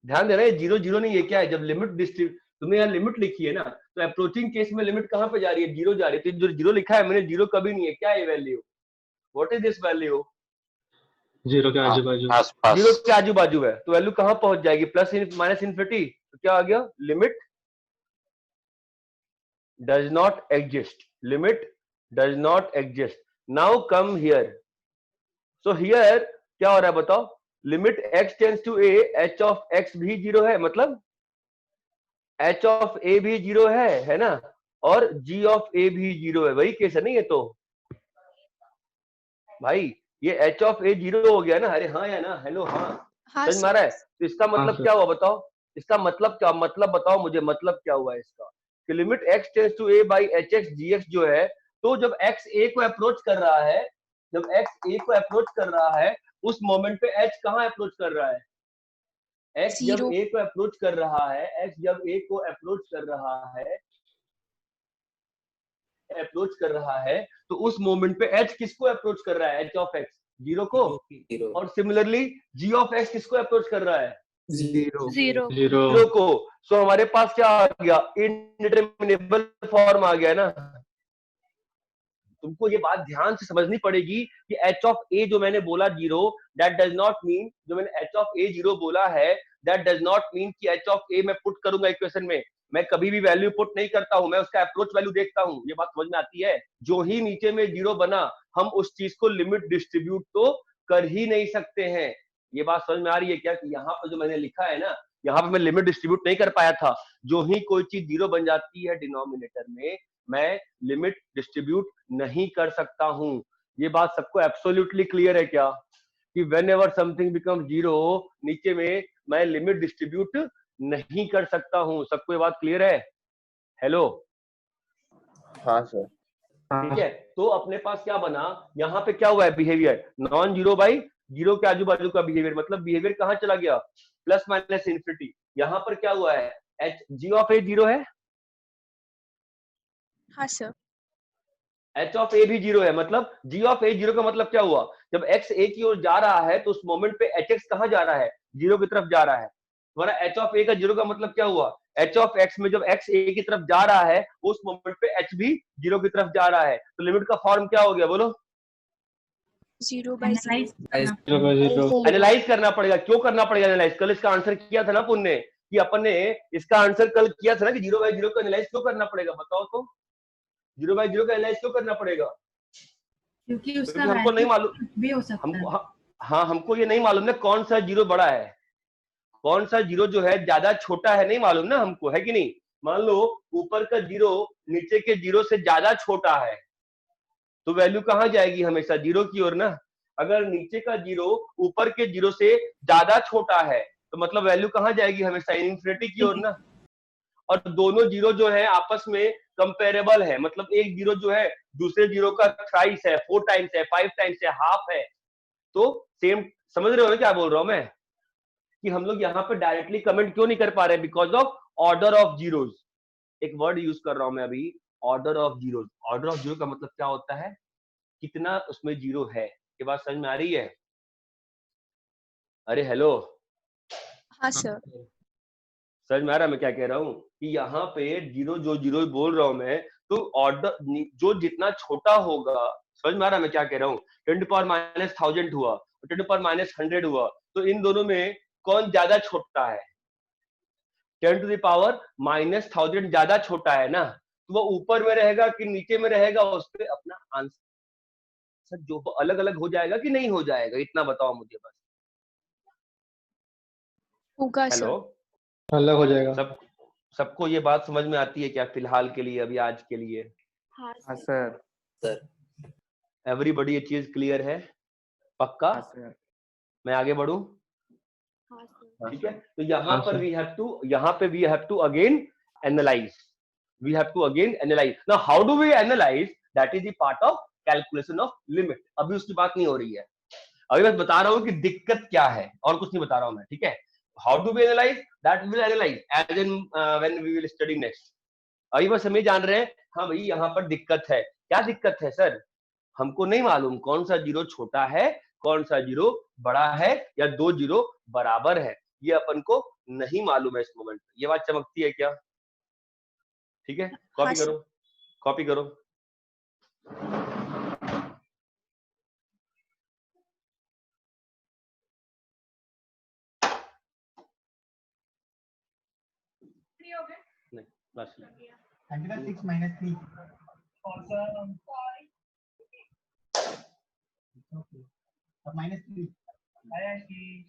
ध्यान देना, ये जीरो जीरो नहीं है, क्या है, जब लिमिट डिस्ट्रीब्यूट, तुमने यहाँ लिमिट लिखी है ना, तो अप्रोचिंग केस में लिमिट कहां पे जा रही है, जीरो जा रही है। तो जो जीरो लिखा है मैंने, जीरो कभी नहीं है, क्या है value, what is this value, zero के आजू बाजू। जीरो के आजू बाजू है, तो वैल्यू कहां पहुंच जाएगी, प्लस माइनस इन्फिनिटी। तो क्या आ गया, limit does not exist, limit does not exist. Now come here, so here क्या हो रहा है बताओ, limit x tends to a, h of x भी जीरो है, मतलब h ऑफ a भी जीरो है ना, और g ऑफ a भी जीरो है, वही केस है नहीं, ये तो भाई ये h ऑफ a जीरो हो गया ना, अरे हाँ या ना, हेलो, हाँ हाँ समझ में आ रहा है। सर। तो इसका मतलब सर। क्या हुआ बताओ, इसका मतलब क्या, मतलब बताओ मुझे, मतलब क्या हुआ इसका, कि limit x tends to a by hx gx जो है, तो जब x a को अप्रोच कर रहा है, जब x a को अप्रोच कर रहा है, उस मोमेंट पे h कहां अप्रोच कर रहा है, x जब जीरो। a को अप्रोच कर रहा है, x जब a को अप्रोच कर रहा है, अप्रोच कर रहा है, तो उस मोमेंट पे h किसको अप्रोच कर रहा है, h ऑफ x जीरो को, जीरो और सिमिलरली g ऑफ x किसको अप्रोच कर रहा है, जीरो जीरो। जीरो। जीरो को। सो हमारे पास क्या आ गया, इनडिटरमिनेबल फॉर्म आ गया ना। तुमको ये बात ध्यान से समझनी पड़ेगी कि h ऑफ a जो मैंने बोला zero, that does not mean, जो मैंने h ऑफ a जीरो बोला है, दैट डज नॉट मीन कि h ऑफ a मैं पुट करूंगा इक्वेशन में, मैं कभी भी वैल्यू पुट नहीं करता हूं, मैं उसका अप्रोच वैल्यू देखता हूं। ये बात समझ में आती है, जो ही नीचे में जीरो बना, हम उस चीज को लिमिट डिस्ट्रीब्यूट तो कर ही नहीं सकते हैं। ये बात समझ में आ रही है क्या, कि यहाँ पर जो मैंने लिखा है ना, यहाँ पे मैं लिमिट डिस्ट्रीब्यूट नहीं कर पाया था, जो ही कोई चीज जीरो बन जाती है डिनोमिनेटर में, मैं लिमिट डिस्ट्रीब्यूट नहीं कर सकता हूं। ये बात सबको एब्सोल्युटली क्लियर है क्या, कि when ever something become zero, नीचे में मैं लिमिट डिस्ट्रीब्यूट नहीं कर सकता हूं। सबको ये बात क्लियर है, हेलो, हाँ सर। ठीक है। तो अपने पास क्या बना, यहाँ पे क्या हुआ है behaviour, non zero by zero के आजू बाजू का बिहेवियर, मतलब बिहेवियर कहां चला गया, प्लस माइनस इन्फिनिटी। यहाँ पर क्या हुआ है, H G of A zero है, हाँ सर। एच ऑफ ए भी जीरो है, मतलब जी ऑफ ए जीरो का मतलब क्या हुआ, जब एक्स ए की ओर जा रहा है, तो उस मोमेंट पे एच एक्स कहां जा रहा है, जीरो की तरफ जा रहा है। तुम्हारा एच ऑफ ए का जीरो का मतलब क्या हुआ, एच ऑफ एक्स में जब एक्स ए की तरफ जा रहा है, उस मोमेंट पे एच भी जीरो की तरफ जा रहा है, तो लिमिट का फॉर्म क्या हो गया बोलो, zero by zero by zero. Analyse करना पड़ेगा। क्यों करना पड़ेगा एनालाइज, कल इसका आंसर किया था ना अपन ने, कि अपन ने इसका आंसर कल किया था ना, कि जीरो बाई जीरो का एनालाइज क्यों करना पड़ेगा, बताओ तो, जीरो बाई जीरो का एनालाइज क्यों करना पड़ेगा, क्योंकि उसका क्योंकि हमको नहीं मालूम, कुछ भी हो सकता हमको है। हाँ हमको ये नहीं मालूम ना कौन सा जीरो बड़ा है, कौन सा जीरो जो है ज्यादा छोटा है, नहीं मालूम ना हमको, है कि नहीं। मान लो ऊपर का जीरो नीचे के जीरो से ज्यादा छोटा है, तो वैल्यू कहां जाएगी, हमेशा जीरो की ओर ना। अगर नीचे का जीरो ऊपर के जीरो से ज्यादा छोटा है, तो मतलब वैल्यू कहां जाएगी, हमेशा इन्फिनिटी की ओर ना। और दोनों जीरो जो है आपस में कंपेरेबल है, मतलब एक जीरो जो है दूसरे जीरो का थ्राइस है, 4 टाइम्स है, 5 टाइम्स है, हाफ है। तो सेम, समझ रहे हो ना क्या बोल रहा हूं मैं, कि हम लोग यहाँ पे डायरेक्टली कमेंट क्यों नहीं कर पा रहे, because of order of zeros. एक वर्ड यूज कर रहा हूं मैं अभी, order of zeros. Order of zero का मतलब क्या होता है, कितना उसमें जीरो है। ये बात समझ में आ रही है, अरे हेलो, हाँ सर। समझ में आ रहा है मैं क्या कह रहा हूँ, कि यहाँ पे जीरो, जो जीरो बोल रहा हूं मैं, तो ऑर्डर जो जितना छोटा होगा, समझ में आ रहा है मैं क्या कह रहा हूँ, 10⁻⁻1000 हुआ, 10⁻100 हुआ, तो इन दोनों में कौन ज्यादा छोटा है, 10⁻⁻1000 ज्यादा छोटा है ना। तो वो ऊपर में रहेगा कि नीचे में रहेगा, उस पर अपना आंसर जो अलग अलग हो जाएगा कि नहीं हो जाएगा, इतना बताओ मुझे बस। होगा हेलो, सर। अलग हो जाएगा। सबको ये बात समझ में आती है क्या फिलहाल के लिए, अभी आज के लिए? हाँ हाँ सर। सर। एवरीबॉडी ये चीज क्लियर है? पक्का? हाँ सर। मैं आगे बढ़ूं? हाँ सर। ठीक है, तो यहाँ हाँ पर सर। यहाँ पे we have to again analyse, we have to again analyse. Now how do we analyse? That is the part of calculation of limit. अभी उसकी बात नहीं हो रही है, अभी बस बता रहा हूँ कि दिक्कत क्या है, और कुछ नहीं बता रहा हूँ मैं, ठीक है? How do we analyse? That will analyse as in when we will study next. अभी बस हम ये जान रहे हैं, हाँ भाई यहाँ पर दिक्कत है। क्या दिक्कत है सर? हमको नहीं मालूम कौन सा जीरो छोटा है, कौन सा जीरो बड़ा है, या दो जीरो बराबर है, ये अपन को नहीं मालूम है इस मोमेंट। ये बात चमकती है क्या? ठीक है, कॉपी हाँ करो, कॉपी करो। नहीं, बस 6 minus 3 okay minus 3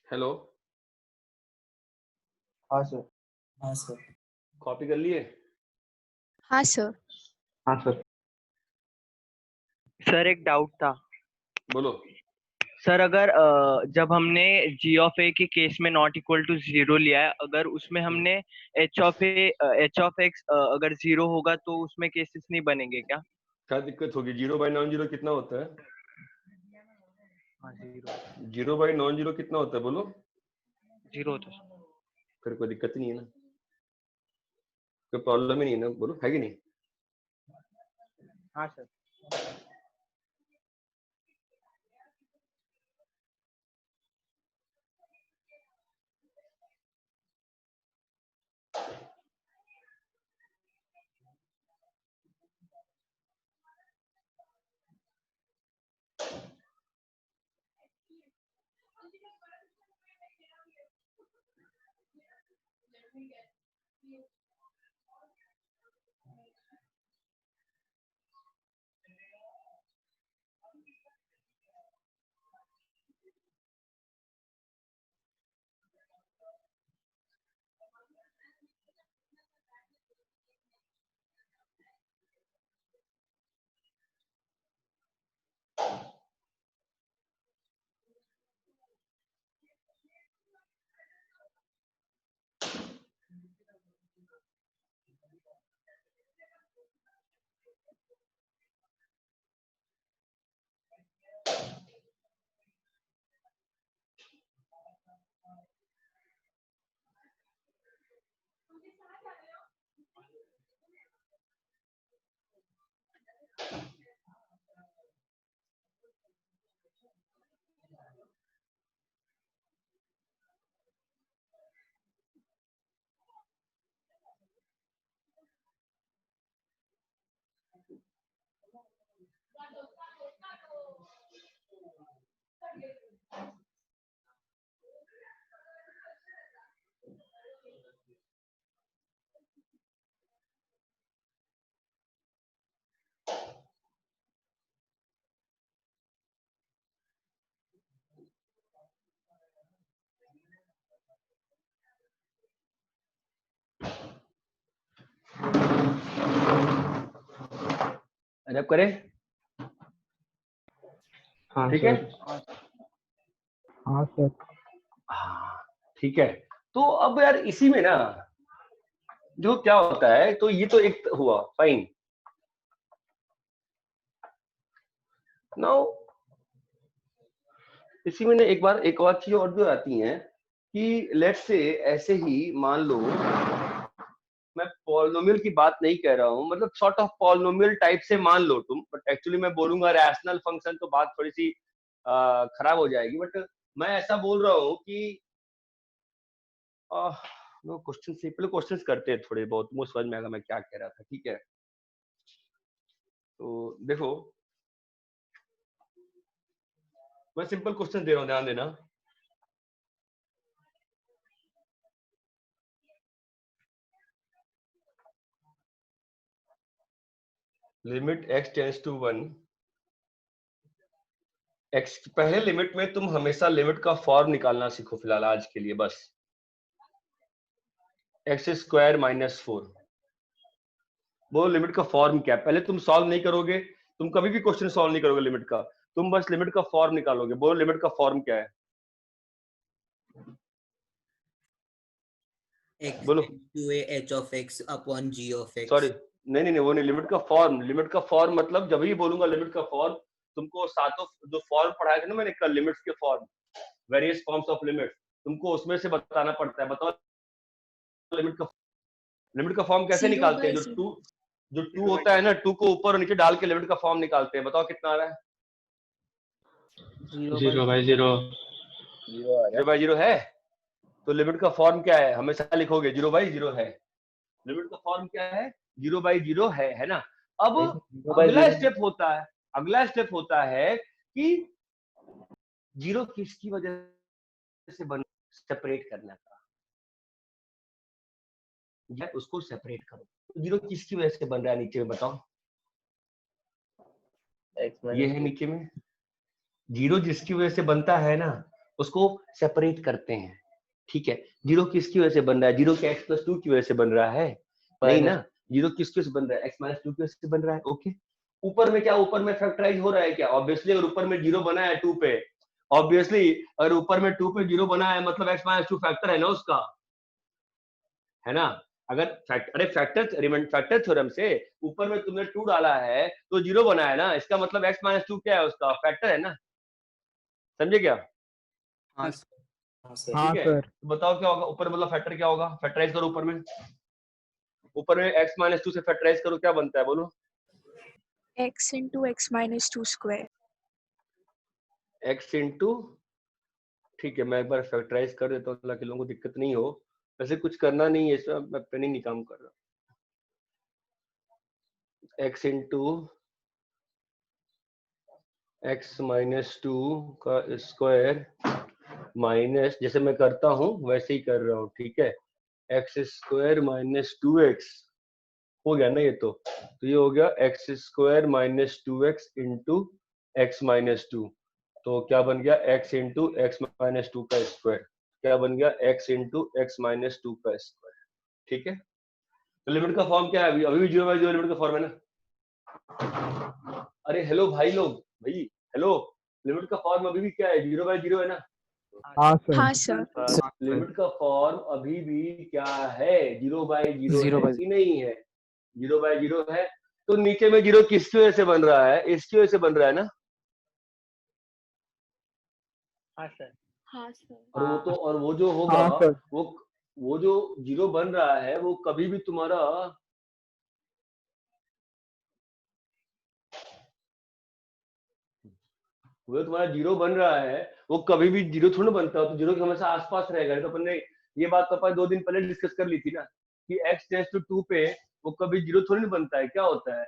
हेलो, हाँ सर। हाँ सर। कॉपी कर लिए? हाँ सर। हाँ सर। सर एक डाउट था। बोलो। सर अगर जब हमने g ऑफ a के केस में नॉट इक्वल टू 0 लिया है, अगर उसमें हमने h ऑफ x अगर 0 होगा तो उसमें केसेस नहीं बनेंगे क्या? क्या दिक्कत होगी? 0/non-0 कितना होता है? हाँ 0। 0/non-0 कितना होता है बोलो? 0 होता है। फिर कोई दिक्कत नहीं है ना, कोई प्रॉब्लम ही नहीं है ना, बोलो है कि नहीं? हाँ सर। रैप करें? हाँ ठीक है। हाँ सर। हाँ ठीक है। तो अब यार इसी में ना जो क्या होता है, तो ये तो एक हुआ फाइन। नाउ इसी में ना एक और चीज और जो आती है कि लेट्स से ऐसे ही मान लो, मैं पॉलिनोमियल की बात नहीं कह रहा हूं, मतलब सॉर्ट ऑफ पॉलिनोमियल टाइप से मान लो तुम, बट एक्चुअली मैं बोलूंगा रैशनल फंक्शन तो बात थोड़ी सी खराब हो जाएगी, बट मैं ऐसा बोल रहा हूं कि नो क्वेश्चन से पहले क्वेश्चंस करते हैं थोड़े बहुत, मुझे समझ में आएगा मैं क्या कह रहा था। ठीक है, तो देखो मैं सिंपल क्वेश्चन दे रहा हूं, ध्यान देना। Limit x tends to 1, x पहले लिमिट में तुम हमेशा लिमिट का फॉर्म निकालना सीखो फिलहाल आज के लिए बस। x² - 4, वो लिमिट का फॉर्म क्या है पहले तुम सॉल्व नहीं करोगे, तुम कभी भी क्वेश्चन सॉल्व नहीं करोगे लिमिट का, तुम बस लिमिट का फॉर्म निकालोगे। बोलो लिमिट का फॉर्म क्या है? बोलो। h of x upon g of x। Sorry नहीं, वो नहीं, लिमिट का फॉर्म। लिमिट का फॉर्म मतलब जब भी बोलूंगा लिमिट का फॉर्म, तुमको सातों जो फॉर्म पढ़ाया था ना मैंने कल, लिमिट्स के form, various forms of limit, तुमको उसमें से बताना पड़ता है। बताओ लिमिट का फॉर्म कैसे निकालते हैं? जो टू होता है ना, टू को ऊपर और नीचे डाल के लिमिट का फॉर्म निकालते हैं। बताओ कितना आ रहा है? 0/0। 0/0 है। तो लिमिट का फॉर्म क्या है? हमेशा लिखोगे 0/0 है। लिमिट का फॉर्म क्या है? 0/0 है ना। अब अगला स्टेप होता है कि जीरो किसकी वजह से बन, सेपरेट करना था, या उसको सेपरेट करो। तो जीरो किसकी वजह से बन रहा है नीचे में बताओ? ये है नीचे में जीरो जिसकी वजह से बनता है ना, उसको सेपरेट करते हैं। ठीक है, जीरो किसकी वजह से बन रहा है? जीरो के x + 2 की वजह से बन रहा है। नहीं ना, जीरो किसके से बन रहा है, x माइनस टू के से बन रहा है। ओके, ऊपर में क्या, ऊपर में फैक्टराइज हो रहा है क्या, ऑब्वियसली अगर ऊपर में जीरो बना है 2 पे, ऑब्वियसली अगर ऊपर में 2 पे जीरो बना है मतलब x माइनस टू फैक्टर है ना उसका, है ना। अगर फैक्टर थ्योरम से ऊपर में तुमने 2 डाला है तो जीरो बना है ना, इसका मतलब x माइनस टू क्या है, उसका फैक्टर है ना, समझे क्या। हाँ सर। ठीक है, तो बताओ क्या होगा ऊपर, मतलब फैक्टर क्या होगा, फैक्टराइज करो ऊपर में, ऊपर में x माइनस टू से फैक्टराइज करो, क्या बनता है बोलो। x into x minus 2 square. x into, ठीक है मैं एक बार फैक्टराइज कर देता हूँ ताकि लोगों को दिक्कत नहीं हो, वैसे कुछ करना नहीं है इसमें, मैं पेनिंग नहीं काम कर रहा। x into x minus to का स्क्वायर माइनस, जैसे मैं करता हूँ वैसे ही कर रहा हूँ, ठीक है, एक्स स्क्वायर माइनस 2x हो गया ना ये, तो ये हो गया x square minus 2x into x minus to, तो क्या बन गया x into x minus to का स्क्वायर, क्या बन गया x into x minus to का स्क्वायर। ठीक है, तो लिमिट का फॉर्म क्या है, अभी भी 0/0 लिमिट का फॉर्म है ना। अरे हेलो भाई लोग, भाई हेलो, लिमिट का फॉर्म अभी भी क्या है, 0/0 है ना। हाँ सर। लिमिट का फॉर्म अभी भी क्या है, 0/0 है कि नहीं है, 0/0 है। तो नीचे में जीरो किसकी वजह से बन रहा है, इसकी वजह से बन रहा है ना। हाँ सर। हाँ सर। और वो तो, और वो जो होगा वो जो जीरो बन रहा है वो कभी भी तुम्हारा, वो तुम्हारा जीरो बन रहा है वो कभी भी जीरो थोड़ा बनता है, तो जीरो के हमेशा आसपास रहेगा। तो अपन ने ये बात तो अपन 2 दिन पहले डिस्कस कर ली थी ना कि x टेंड्स टू 2 पे वो कभी जीरो थोड़ी नहीं बनता है, क्या होता है,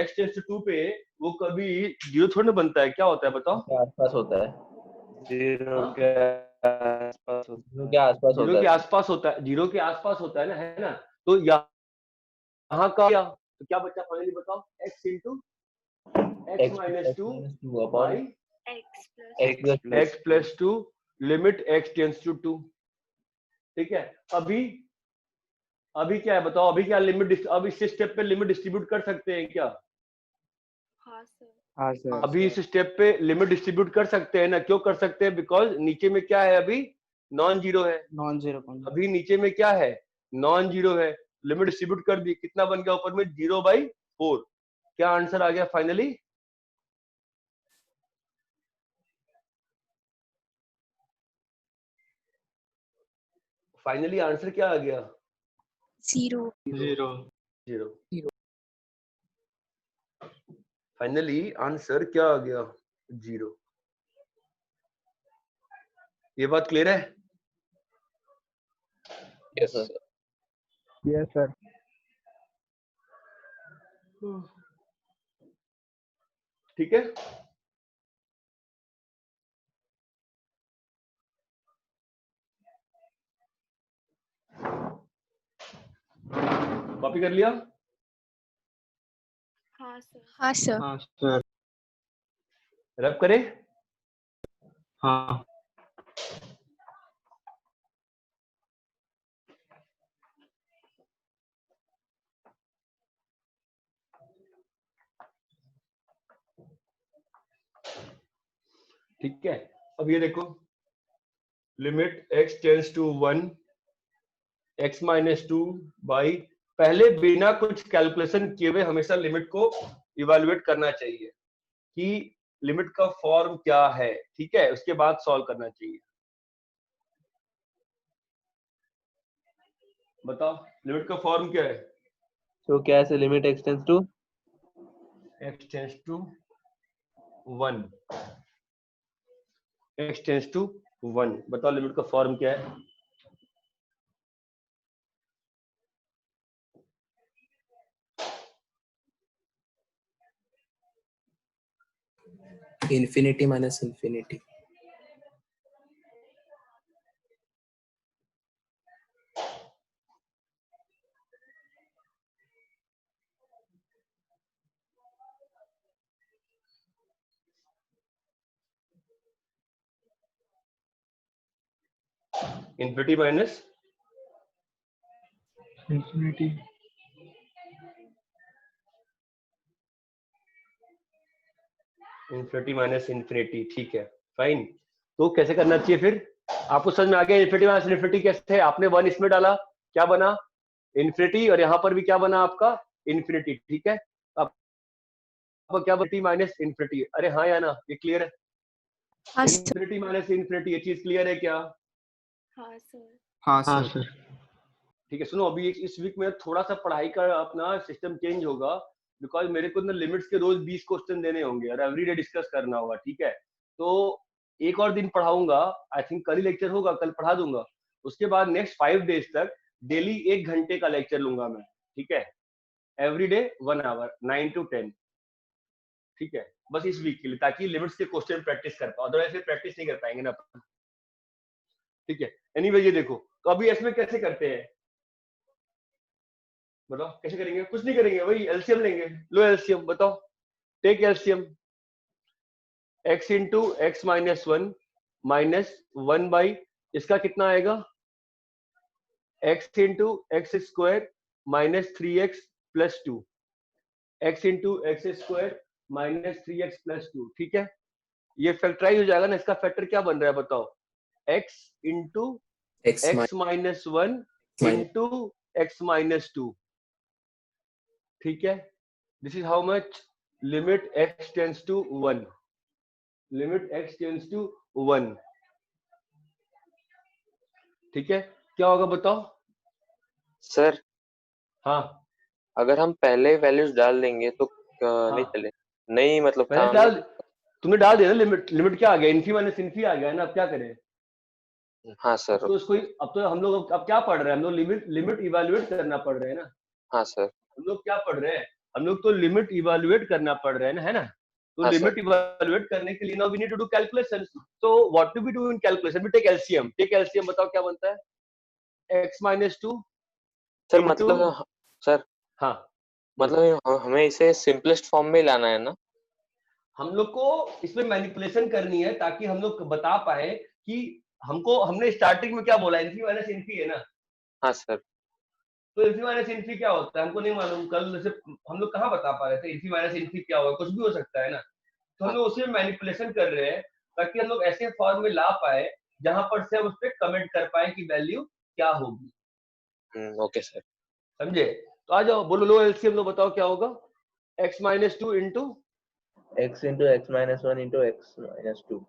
x टेंड्स टू 2 पे वो कभी जीरो थोड़ी ना बनता है, क्या होता है बताओ। आसपास होता है, जीरो के आसपास जीरो के आसपास जीरो होता के है। आसपास होता है, जीरो के आसपास होता है ना, है ना। तो यहाँ का क्या, तो क्या बच्चा फाइनली बताओ, x into x minus two by x plus two limit x tends to 2। ठीक है, अभी क्या है बताओ, अभी क्या लिमिट, अब इस स्टेप पे लिमिट डिस्ट्रीब्यूट कर सकते हैं क्या। हाँ सर। अभी इस स्टेप पे लिमिट डिस्ट्रीब्यूट कर सकते हैं ना, क्यों कर सकते हैं, बिकॉज नीचे में क्या है, अभी नॉन जीरो है, नॉन जीरो अभी नीचे में क्या है, नॉन जीरो है, लिमिट डिस्ट्रीब्यूट कर दी, कितना बन गया ऊपर में 0/4। क्या आंसर आ गया फाइनली, फाइनली आंसर क्या आ गया, 0. जीरो। फाइनली आंसर क्या आ गया, 0। ये बात क्लियर है। Yes sir. Yes sir. ठीक है, कॉपी कर लिया। हाँ सर. हाँ सर। रब करें, हाँ ठीक है। अब ये देखो, limit x tends to 1 x minus two by, पहले बिना कुछ कैलकुलेशन किए हुए हमेशा लिमिट को इवेलुएट करना चाहिए कि लिमिट का फॉर्म क्या है, ठीक है, उसके बाद सॉल्व करना चाहिए। बताओ लिमिट का फॉर्म क्या है, तो क्या है, limit x tends to x tends to 1, x tends to 1, बताओ लिमिट का फॉर्म क्या है। infinity minus infinity. Infinity minus infinity. Infinity minus infinity, ठीक है फाइन। तो कैसे करना चाहिए फिर? आपको समझ में आ गया इन्फिनिटी माइनस इन्फिनिटी कैसे है? आपने वन इसमें डाला, क्या बना? इन्फिनिटी, और यहाँ पर भी क्या बना आपका? इन्फिनिटी, ठीक है। अब क्या इन्फिनिटी माइनस इन्फिनिटी, अरे हाँ या ना, ये क्लियर है? हाँ इन्फिनिटी माइनस इन्फिनिटी, ये चीज क्लियर है क्या? हाँ सर। हाँ हाँ सर। सर। ठीक है, सुनो अभी इस वीक में थोड़ा सा पढ़ाई का अपना सिस्टम चेंज होगा, बिकॉज मेरे को ना लिमिट्स के रोज 20 क्वेश्चन देने होंगे और एवरीडे डिस्कस करना होगा, ठीक है। तो एक और दिन पढ़ाऊंगा, आई थिंक कल ही लेक्चर होगा, कल पढ़ा दूंगा। उसके बाद नेक्स्ट 5 डेज तक डेली 1 घंटे का लेक्चर लूंगा मैं, ठीक है, एवरीडे 1 आवर 9 to 10, ठीक है, बस इस वीक के लिए, ताकि लिमिट्स के क्वेश्चन प्रैक्टिस कर पाओ, अदरवाइज फिर प्रैक्टिस नहीं कर पाएंगे ना, ठीक है। एनीवे ये देखो, तो अभी इसमें कैसे करते हैं बताओ, कैसे करेंगे? कुछ नहीं करेंगे, वही एलसीएम लेंगे। लो एलसीएम बताओ, take LCM. x into x minus 1 minus 1 by इसका कितना आएगा? x into x square minus 3x plus 2, x into x square minus 3x plus 2, ठीक है। ये फैक्टराइज हो जाएगा ना, इसका फैक्टर क्या बन रहा है बताओ? x into x minus 1 into x minus 2, ठीक है। This is how much? Limit x tends to 1, limit x tends to 1, ठीक है। क्या होगा बताओ सर? हाँ, अगर हम पहले वैल्यूज डाल देंगे तो नहीं हाँ। चले, नहीं मतलब पहले काम डाल, नहीं। तुमने डाल दिया ना लिमिट, लिमिट क्या आ गया? इन्फी माइनस इन्फी आ गया ना, अब क्या करें? हाँ अब सर। तो इसको, अब तो हम लोग अब क्या पढ़ रहे हैं? हम लोग लिमिट इवैल्यूएट करना पड़ रहे हैं ना। हाँ सर। हम लोग क्या पढ़ रहे हैं? हम लोग तो लिमिट इवैल्यूएट करना पड़ रहे हैं ना, है ना। तो हाँ लिमिट सर। इवैल्यूएट करने के लिए now we need to do calculation. तो what do we do in calculation? We take LCM. Take LCM, बताओ क्या बनता है? x माइनस 2 सर इंटू, मतलब सर हाँ मतलब हमें इसे सिंपलेस्ट फॉर्म में लाना है ना? हम लोग को इसमें मैनिपुलेशन करनी है, ताकि हम लोग बता पाए कि हमने स्टार्टिंग में क्या बोला? इन्फी माइनस इन्फी है ना। हाँ सर। तो इन्फी माइनस इन्फी क्या होता है हमको नहीं मालूम, कल से हम लोग कहाँ बता पा रहे थे इन्फी माइनस इन्फी क्या होगा? कुछ भी हो सकता है ना। तो हम लोग उसी में मैनिपुलेशन कर रहे हैं, ताकि हम लोग ऐसे फॉर्म में ला पाए जहां पर से हम उस पर कमेंट कर पाए कि वैल्यू क्या होगी। Okay sir. समझे? तो आ जाओ, बोलो लो एलसीएम, लो बताओ क्या होगा? x minus 2 into x into x minus 1 into x minus 2।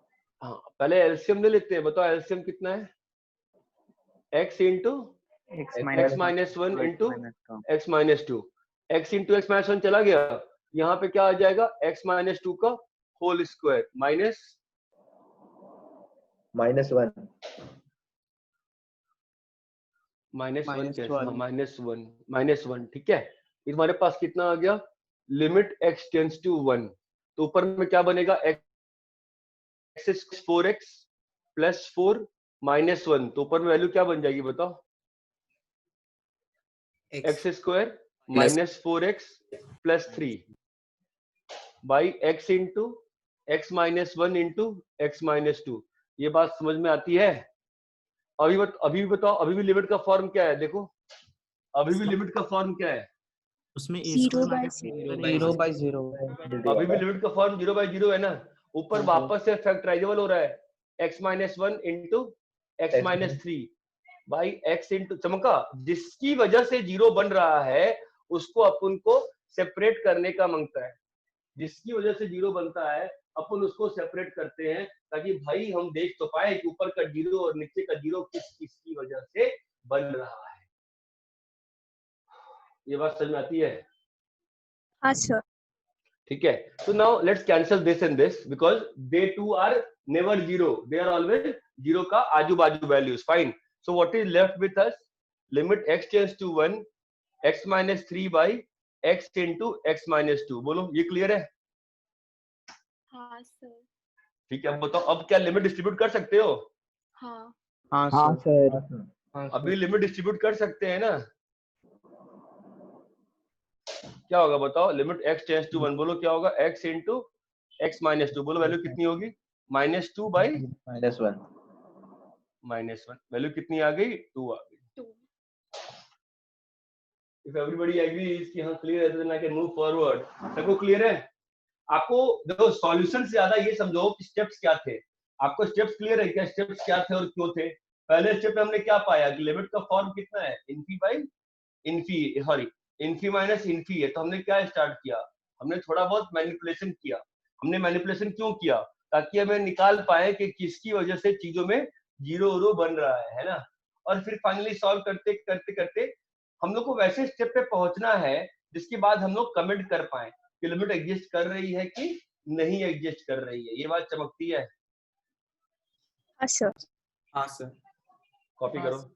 हाँ, पहले एलसीएम ले लेते हैं, बताओ एलसीएम कितना है? x into x minus 1 into x minus 2, x into x minus 1 चला गया, यहाँ पे क्या आ जाएगा? x माइनस 2 का होल स्क्वायर माइनस 1 माइनस 1 कैसे? माइनस 1, ठीक है। हमारे पास कितना आ गया? लिमिट x टेंड्स टू 1, तो ऊपर में क्या बनेगा? x 4x प्लस 4 माइनस 1, तो ऊपर में वैल्यू क्या बन जाएगी बताओ? X square minus 4x plus 3 by x into x minus 1 into x minus 2। ये बात समझ में आती है? अभी बताओ, अभी भी लिमिट का फॉर्म क्या है? देखो, अभी भी लिमिट का फॉर्म क्या है? उसमें zero by zero by zero. अभी भी लिमिट का फॉर्म 0 बाई 0 है ना। ऊपर वापस से फैक्टराइजेबल हो रहा है, x minus 1 into x minus 3 by x into, चमका, जिसकी वजह से 0 बन रहा है उसको अपन को सेपरेट करने का मांगता है। जिसकी वजह से 0 बनता है अपन उसको सेपरेट करते हैं, ताकि भाई हम देख तो पाए कि ऊपर का 0 और नीचे का 0 किसकी वजह से बन रहा है। ये बात समझ में आती है? हाँ सर। ठीक है, so now let's cancel this and this because they two are never 0, they are always 0 का आजू बाजू values. Fine, so what is left with us? Limit x tends to 1, x minus 3 by x into x minus 2. बोलो, ये clear है? हाँ sir. ठीक है, अब बताओ, अब क्या लिमिट डिस्ट्रीब्यूट कर सकते हो? हाँ हाँ सर। अभी लिमिट डिस्ट्रीब्यूट कर सकते हैं ना। क्या होगा बताओ? लिमिट x टेंड्स टू 1, बोलो क्या होगा? x इंटू एक्स माइनस 2, बोलो वैल्यू कितनी होगी? -2 बाई -1, वैल्यू कितनी आ गई? 2 आ गई। इफ एवरीबॉडी एग्रीज कि हाँ क्लियर है तो then I can move forward. सबको क्लियर है? आपको देखो सॉल्यूशन से ज्यादा ये समझो कि स्टेप्स क्या थे। आपको स्टेप्स क्लियर है क्या? स्टेप्स क्या थे और क्यों थे? पहले स्टेप में हमने क्या पाया कि लिमिट का फॉर्म कितना है, Infy by Infy, sorry Infy minus Infy है। तो हमने क्या स्टार्ट किया, हमने थोड़ा बहुत मैनिपुलेशन किया। हमने मैनिपुलेशन क्यों किया? ताकि हमें निकाल पाए कि किसकी वजह से चीजों में जीरो रो बन रहा है ना। और फिर फाइनली सॉल्व करते करते करते हम लोग को वैसे स्टेप पे पहुंचना है जिसके बाद हम लोग कमेंट कर पाए कि लिमिट एग्जिस्ट कर रही है कि नहीं एग्जिस्ट कर रही है। ये बात चमकती है? हाँ सर। हाँ सर। कॉपी हाँ, करो।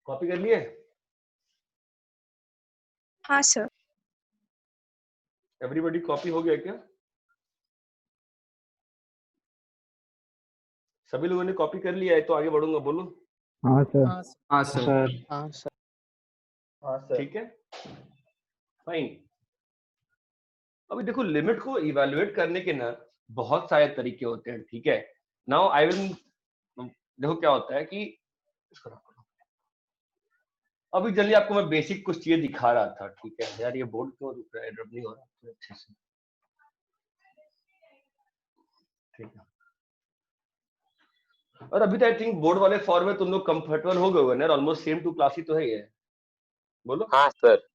कॉपी कर लिए? हाँ सर। एवरीबॉडी कॉपी हो गया क्या? सभी लोगों ने कॉपी कर लिया है तो आगे बढ़ूंगा, बोलो। हाँ सर। हाँ सर। हाँ सर। हाँ सर। ठीक है, फाइन। अभी देखो लिमिट को इवैल्यूएट करने के ना बहुत सारे तरीके होते हैं, ठीक है। नाउ आई विल, देखो क्या होता है कि अभी जल्दी आपको मैं बेसिक कुछ चीजें दिखा रहा था, ठीक है। यार ये बोर्ड क्यों रुक रहा है, रब नहीं हो रहा है अच्छे से, ठीक है। और अभी तो आई थिंक बोर्ड वाले फॉर्म में तुम लोग कंफर्टेबल हो गए होगे ना, ऑलमोस्ट सेम टू क्लास ही तो है ये, बोलो। हाँ सर।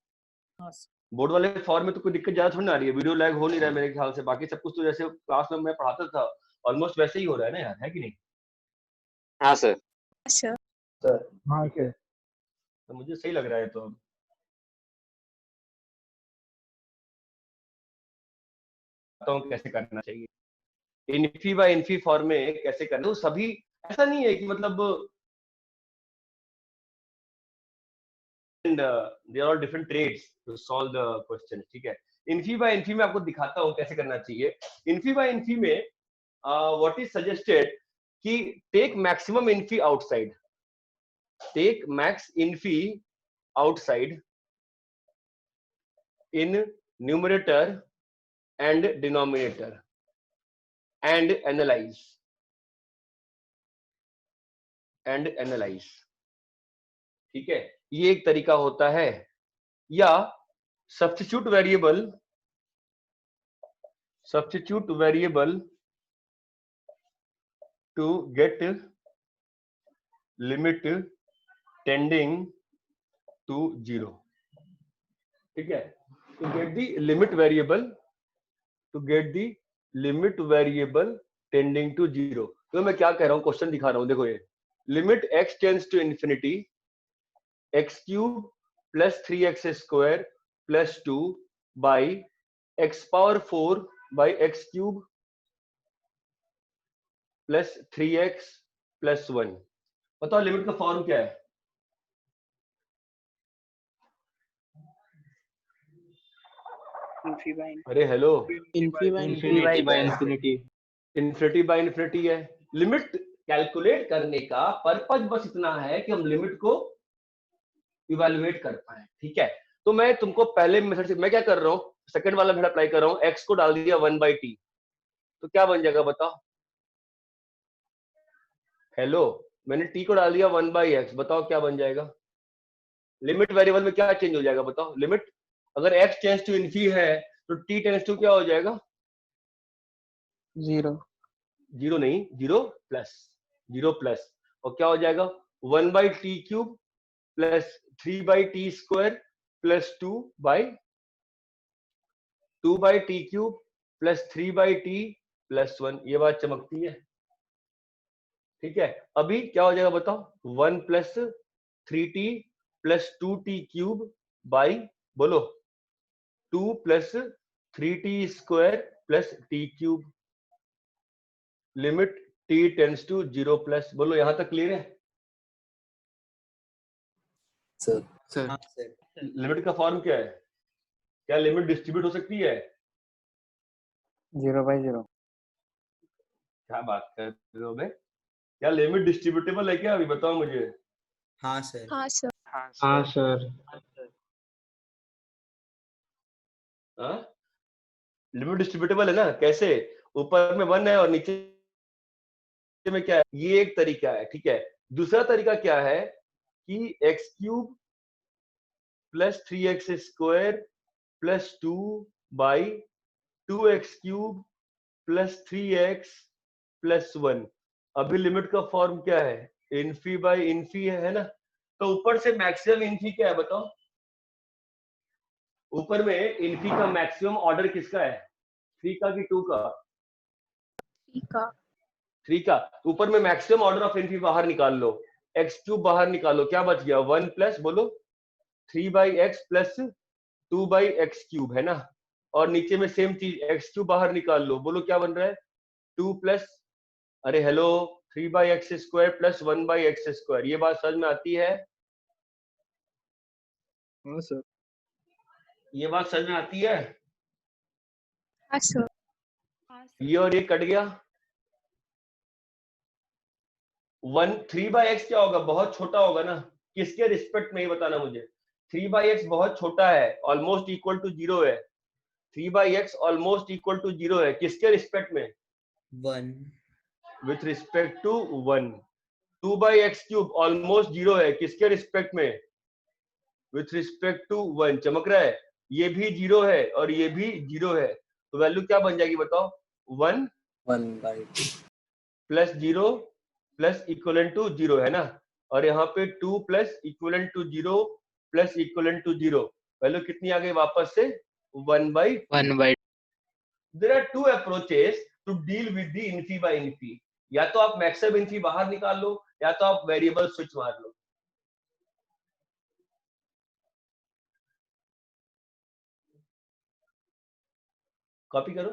बोर्ड वाले फॉर्म में तो कोई दिक्कत ज्यादा थोड़ी ना आ रही है, वीडियो लैग हो नहीं रहा है मेरे ख्याल से, बाकी सब कुछ तो जैसे क्लास में मैं पढ़ाता था ऑलमोस्ट वैसे ही हो रहा है ना यार, है कि नहीं? हाँ सर। सर। सर। हाँ सर। तो मुझे सही लग रहा है। तो कैसे करना चाहिए इनफी बाय इनफी फॉर्म में, कैसे करना, तो सभी ऐसा नहीं है कि मतलब there are different trades to solve the question, ठीक है। इनफी बाय इनफी में आपको दिखाता हूँ कैसे करना चाहिए। इनफी बाय इनफी में what is suggested कि take maximum infi outside, take max infi outside in numerator and denominator, and analyse ठीक है, ये एक तरीका होता है। या substitute variable to get limit tending to 0, ठीक है, to get the limit variable tending to 0। तो मैं क्या कह रहा हूं, क्वेश्चन दिखा रहा हूं, देखो ये limit x tends to infinity x cube plus 3x square plus 2 by x power 4 by x cube plus 3x plus 1। बताओ लिमिट का फॉर्म क्या है? अरे hello, infinity by infinity. Infinity by infinity है। लिमिट कैलकुलेट करने का purpose बस इतना है कि हम लिमिट को इवैल्यूएट कर पाए, ठीक है। तो मैं तुमको पहले मेथड से मैं क्या कर रहा हूँ, सेकंड वाला मेथड अप्लाई कर रहा हूँ। x को डाल दिया 1/t, तो क्या बन जाएगा बताओ? हेलो, मैंने t को डाल दिया 1/x, बताओ क्या बन जाएगा? लिमिट वेरिएबल में क्या चेंज हो जाएगा बताओ? लिमिट अगर x टेंड्स टू इन्फी है तो t टेंड्स टू क्या हो जाएगा? 0 नहीं, 0 प्लस, और क्या हो जाएगा? 1/t cube plus 3/t square plus 2/t cube plus 3/t plus 1। ये बात चमकती है, ठीक है। अभी क्या हो जाएगा बताओ? 1 plus 3t plus 2t cube by बोलो 2 plus 3t square plus t cube. Limit t tends to 0 plus. बोलो यहां तक क्लियर है? सर लिमिट का फॉर्म क्या है? क्या लिमिट डिस्ट्रीब्यूट हो सकती है? 0/0 क्या बात कर रहे हो बे? क्या लिमिट डिस्ट्रीब्यूटेबल है क्या? अभी बताओ मुझे। हाँ सर। हाँ सर। हाँ सर। लिमिट डिस्ट्रीब्यूटेबल है ना? कैसे? ऊपर में 1 है और नीचे में क्या है? ये एक तरीका है, ठीक है। दूसरा तरीका क्या है कि x cube plus 3x square plus 2 by 2x cube plus 3x plus 1। अभी लिमिट का फॉर्म क्या है? इन्फी बाई इन्फी है ना? तो ऊपर से मैक्सिमम इन्फी क्या है बताओ? ऊपर में इन्फी का मैक्सिमम ऑर्डर किसका है? 3 का कि 2 का? 3 का। ऊपर में मैक्सिमम ऑर्डर ऑफ इन्फी बाहर निकाल लो, x क्यूब बाहर निकालो, क्या बच गया? 1 प्लस बोलो 3/x प्लस 2/x क्यूब है ना? और नीचे में सेम चीज x क्यूब बाहर निकाल लो, बोलो क्या बन रहा है? 2 प्लस अरे hello 3/x square plus 1/x square. ये बात समझ में आती है? हाँ सर। ये बात समझ में आती है? हाँ सर। ये और ये कट गया। 3/x क्या होगा? बहुत छोटा होगा ना? किसके रिस्पेक्ट में ये बताना मुझे। 3/x बहुत छोटा है, ऑलमोस्ट इक्वल टू 0 है। 3/x ऑलमोस्ट इक्वल टू 0 है, किसके रिस्पेक्ट में? 1 with respect to 1। 2/x cube almost 0 है, किसके रिस्पेक्ट में? With respect to 1। चमक रहा है? ये भी 0 है और ये भी 0 है, तो वैल्यू क्या बन जाएगी बताओ? 1 प्लस 0 प्लस इक्वलेंट टू 0 है ना? और यहाँ पे 2 plus equivalent to 0 plus equivalent to 0, value कितनी आ गई वापस से? 1/2। There are 2 approaches to deal with the infi by infi. या तो आप मैक्सिमम इन्फी बाहर निकाल लो, या तो आप वेरिएबल स्विच मार लो। कॉपी करो।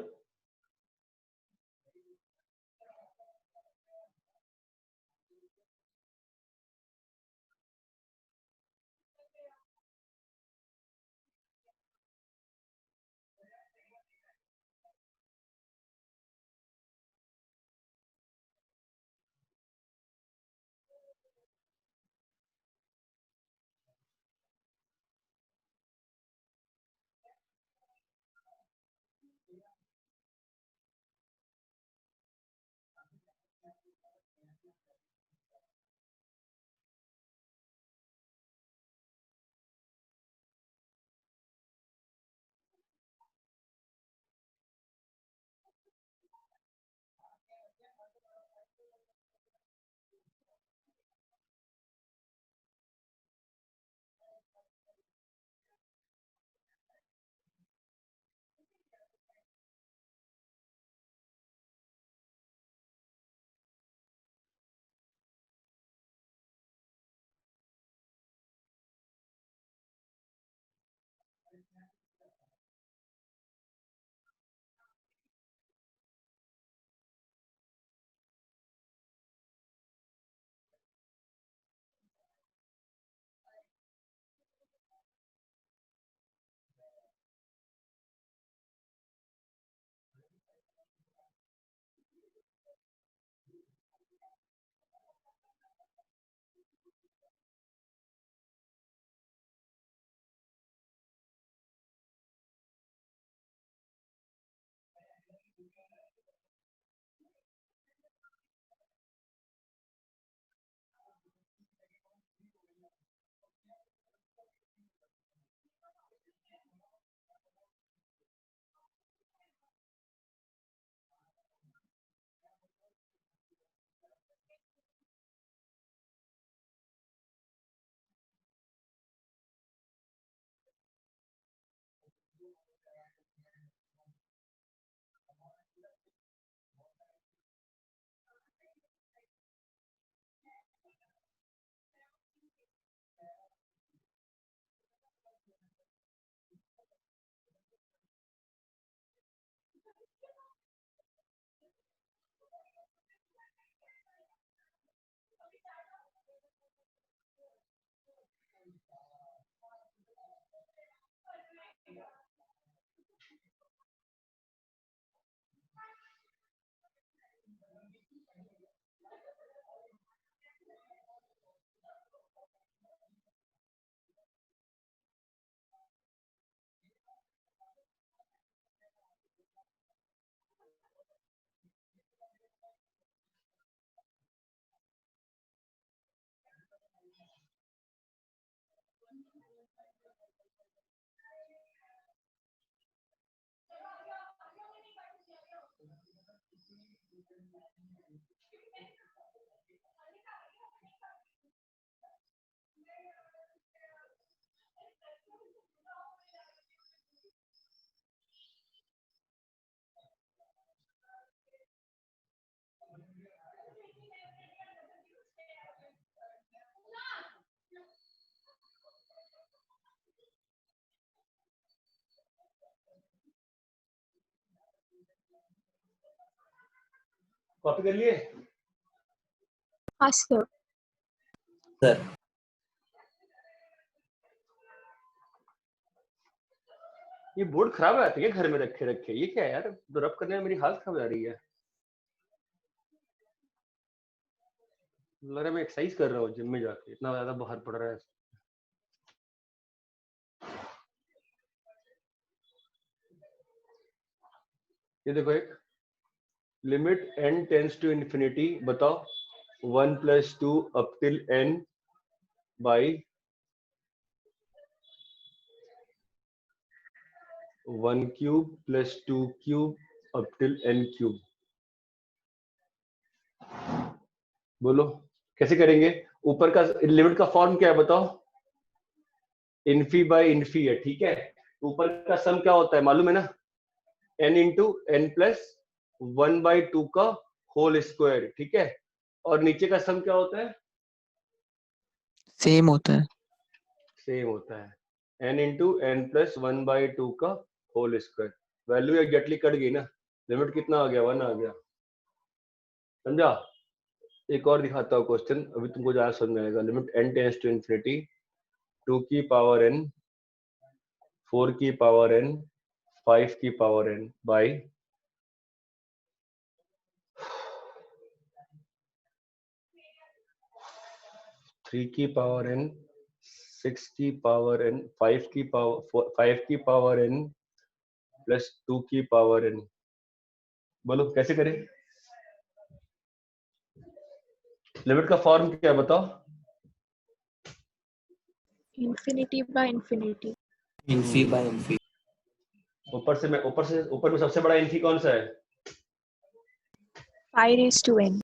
कॉपी कर लिए? हाँ सर। सर ये बोर्ड खराब आती है घर में रखे रखे, ये क्या है यार, तो रब करने में मेरी हालत खराब जा रही है। लग रहा है मैं एक्सरसाइज कर रहा हूँ जिम में जाके, इतना ज्यादा बाहर पड़ रहा है। ये देखो एक limit n tends to infinity, बताओ 1 + 2 up till n by 1 cube + 2 cube up till n cube. बोलो कैसे करेंगे? ऊपर का लिमिट का फॉर्म क्या है बताओ? इन्फी बाई इन्फी है, ठीक है। ऊपर का सम क्या होता है मालूम है ना? n इंटू n + 1/2 का होल स्क्वायर, ठीक है। और नीचे का सम क्या होता है? सेम होता है। सेम होता है, n इंटू n + 1/2 का whole square. Value exactly cut गई ना, लिमिट कितना आ गया? 1 आ गया, समझा? एक और दिखाता हूँ क्वेश्चन, अभी तुमको ज्यादा समझ में आएगा। Limit n tends to infinity 2 की पावर n 4 की पावर n 5 की पावर n बाई 3 की पावर n 6 की पावर n 5 की पावर n प्लस 2 की पावर n। बोलो कैसे करें? लिमिट का फॉर्म क्या बताओ? Infinity by infinity. Infi by infi. ऊपर में सबसे बड़ा इन्फी कौन सा है? 5⁻n।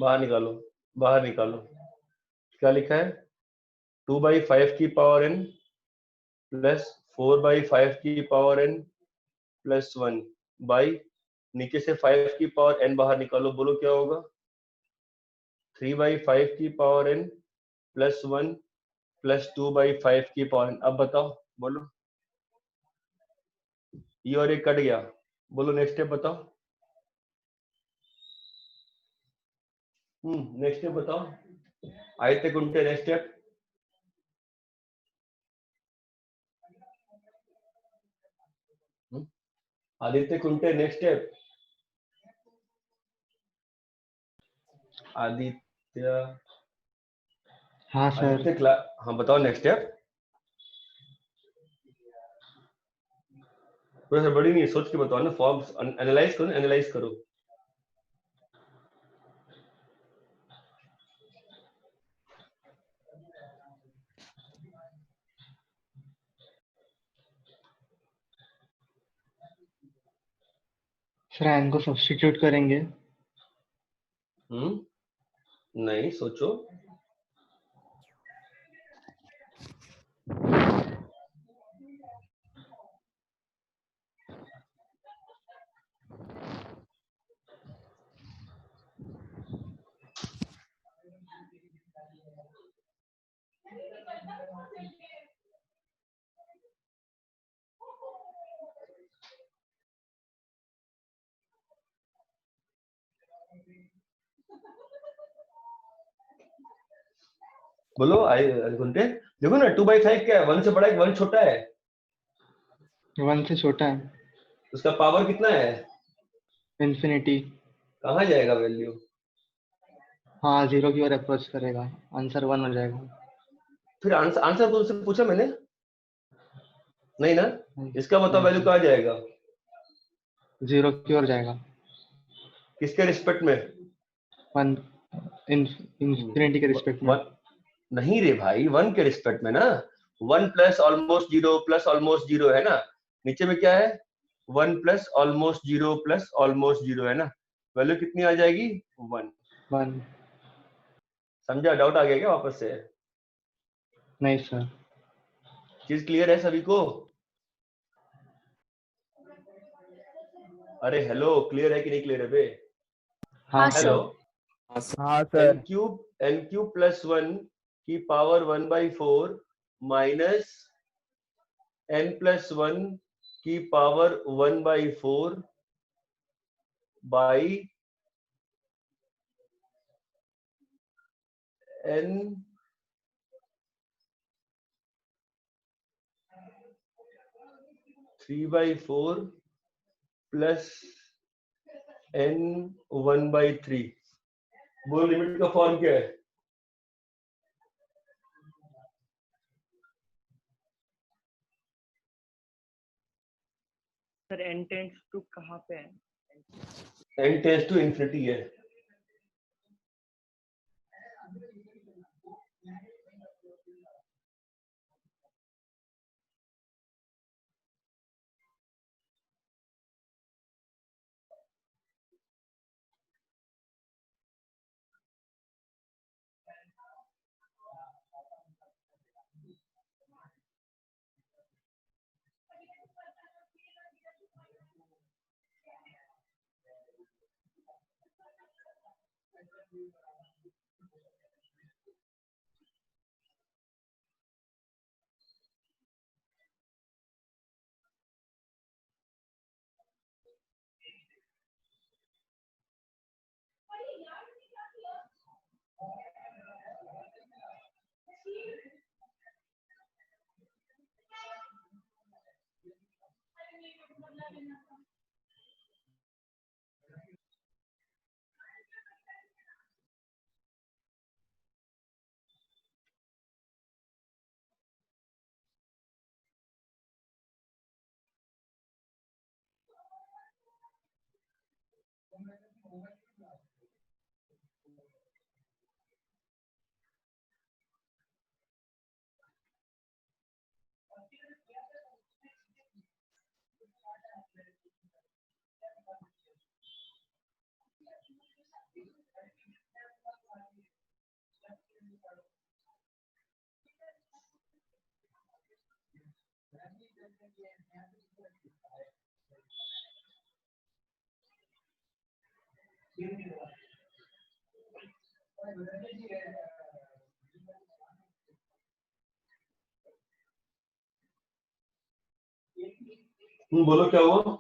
बाहर निकालो, बाहर निकालो। क्या लिखा है? 2/5 की पावर n प्लस 4/5 की पावर n प्लस 1 बाई, नीचे से 5 की पावर n बाहर निकालो। बोलो क्या होगा? 3/5 की पावर n प्लस 1 प्लस 2/5 की पावर n। अब बताओ, बोलो। ये और एक कट गया, बोलो नेक्स्ट स्टेप बताओ। नेक्स्ट स्टेप बताओ। आयते गुंटे next step. Aditya Kunte next step. Aditya, हाँ सर। हाँ बताओ नेक्स्ट स्टेप। थोड़ा बड़ी नहीं, सोच के बताओ ना। फॉर्म्स एनालाइज करो, एनालाइज करो। सर n को सब्स्टिट्यूट करेंगे। नहीं, सोचो। बोलो गुंटे, देखो ना 2/5 क्या है? 1 से बड़ा है, 1 छोटा है? 1 से छोटा है। उसका पावर कितना है? इंफिनिटी। कहाँ जाएगा वैल्यू? हाँ 0 की ओर अप्रोच करेगा, आंसर 1 हो जाएगा। फिर आंसर तो उससे पूछा मैंने नहीं ना। इसका मतलब वैल्यू कहाँ जाएगा? 0 की ओर जाएगा। किसके रिस्पेक्ट में? 1 इंफिनिटी के रिस्पेक्ट में। नहीं रे भाई, 1 के रिस्पेक्ट में ना। 1 प्लस ऑलमोस्ट 0 प्लस ऑलमोस्ट 0 है ना। नीचे में क्या है? 1 प्लस ऑलमोस्ट 0 प्लस ऑलमोस्ट 0 है ना। वैल्यू कितनी आ जाएगी 1। 1। समझा? डाउट आ गया क्या वापस से? नहीं सर। चीज क्लियर है सभी को? अरे हेलो, क्लियर है कि नहीं क्लियर है बे? हाँ हेलो। हाँ सर। n क्यूब प्लस 1 की पावर 1/4 माइनस n प्लस 1 की power 1/4 by n 3/4 plus n 1/3। वो लिमिट का फॉर्म क्या है? सर n टेंड्स टू कहाँ पे है? n टेंड्स टू इंफिनिटी है। बोलो क्या हुआ?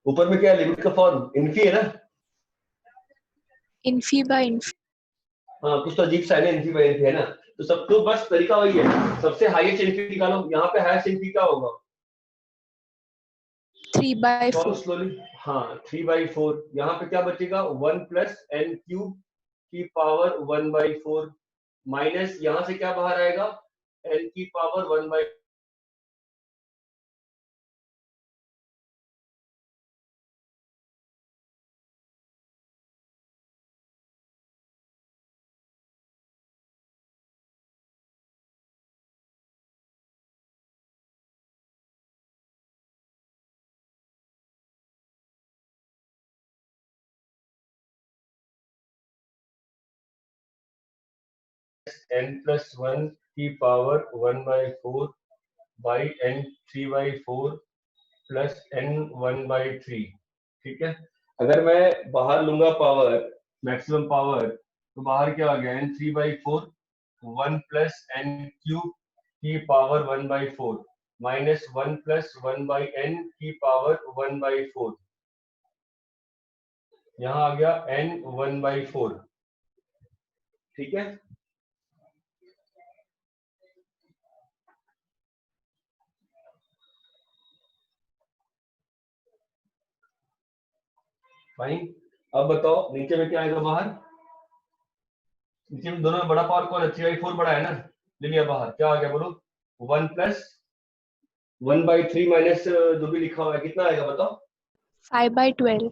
ऊपर में क्या लिमिट का फॉर्म इनफी है ना? Infi by infi. हाँ, कुछ तो अजीब सा है ना, इनफी बाय इनफी है ना। तो सब तो बस तरीका वही है, सबसे हाईएस्ट इनफी निकालो। यहाँ पे हाईएस्ट इनफी क्या होगा? 3/4। स्लोली। हाँ, 3/4। यहाँ पे क्या बचेगा? 1 प्लस n क्यूब की पावर 1/4 माइनस यहाँ से क्या बाहर आएगा? n की पावर 1/4। n प्लस 1 की power 1/4 by n 3/4 plus n 1/3। ठीक है। अगर मैं बाहर लूंगा पावर, मैक्सिमम पावर, तो बाहर क्या आ गया? n 3/4 1 प्लस n क्यूब की पावर 1/4 माइनस 1 प्लस 1/n की पावर 1/4। यहाँ आ गया n 1/4। ठीक है। भाई अब बताओ नीचे में क्या आएगा बाहर? नीचे में दोनों में बड़ा पावर कौन है? 3/4 बड़ा है ना, ले लिया बाहर। क्या आ गया बोलो? 1 प्लस 1/3 माइनस जो भी लिखा हुआ है कितना आएगा बताओ? 5/12।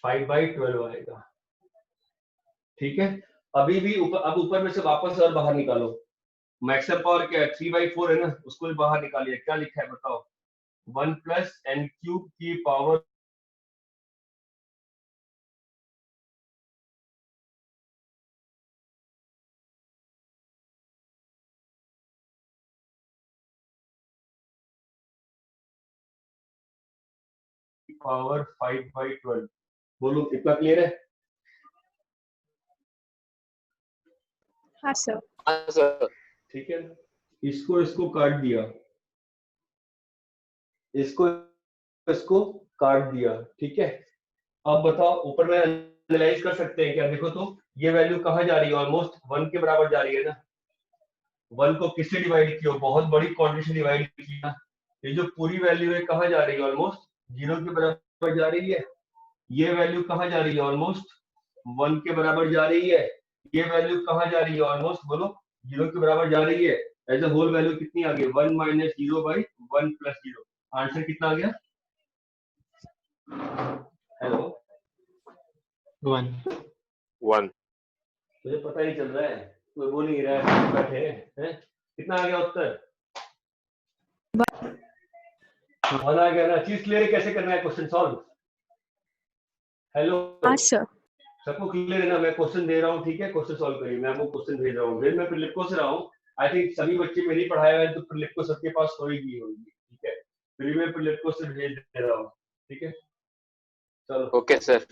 5/12 आएगा। ठीक है। अभी भी ऊपर, अब ऊपर में से वापस और बाहर निकालो। मैक्सिमम पावर क्या है 3/4 है ना, उसको भी बाहर निकालिए, क्या लिखा है बताओ, 1 + n³ की पावर 5/12। बोलो इतना क्लियर है? हाँ सर। हाँ सर। ठीक है, इसको काट दिया, इसको काट दिया, ठीक है। अब बताओ ऊपर में एनालाइज कर सकते हैं क्या? देखो तो ये वैल्यू कहाँ जा रही है, ऑलमोस्ट 1 के बराबर जा रही है ना। 1 को किससे डिवाइड किया, बहुत बड़ी क्वांटिटी से डिवाइड किया। ये जो पूरी वैल्यू है कहाँ जा रही है, ऑलमोस्ट 0 के बराबर जा रही है। ये वैल्यू कहाँ जा रही है, ऑलमोस्ट 1 के बराबर जा रही है। ये वैल्यू कहाँ जा रही है, ऑलमोस्ट बोलो 0 के बराबर जा रही है। एज अ होल वैल्यू कितनी आ गई, 1 - 0/1 + 0। आंसर कितना आ गया? हेलो 1। मुझे पता नहीं चल रहा है, कोई बोल नहीं रहा है, बैठे हैं। कितना आ गया उत्तर? 1 आ गया ना। चीज क्लियर है कैसे करना है क्वेश्चन सॉल्व? हेलो हाँ सर। सबको क्लियर है ना? मैं क्वेश्चन दे रहा हूँ, ठीक है, क्वेश्चन सॉल्व करिए। मैं आपको क्वेश्चन भेज रहा हूँ, मैं प्रिलिप्को से रहा हूँ। आई थिंक सभी बच्चे में नहीं पढ़ाया है तो प्रिलिप्को सबके पास होगी, ठीक है। फिर मैं प्रिलिप्को से भेज दे रहा हूँ, ठीक है। चलो ओके सर।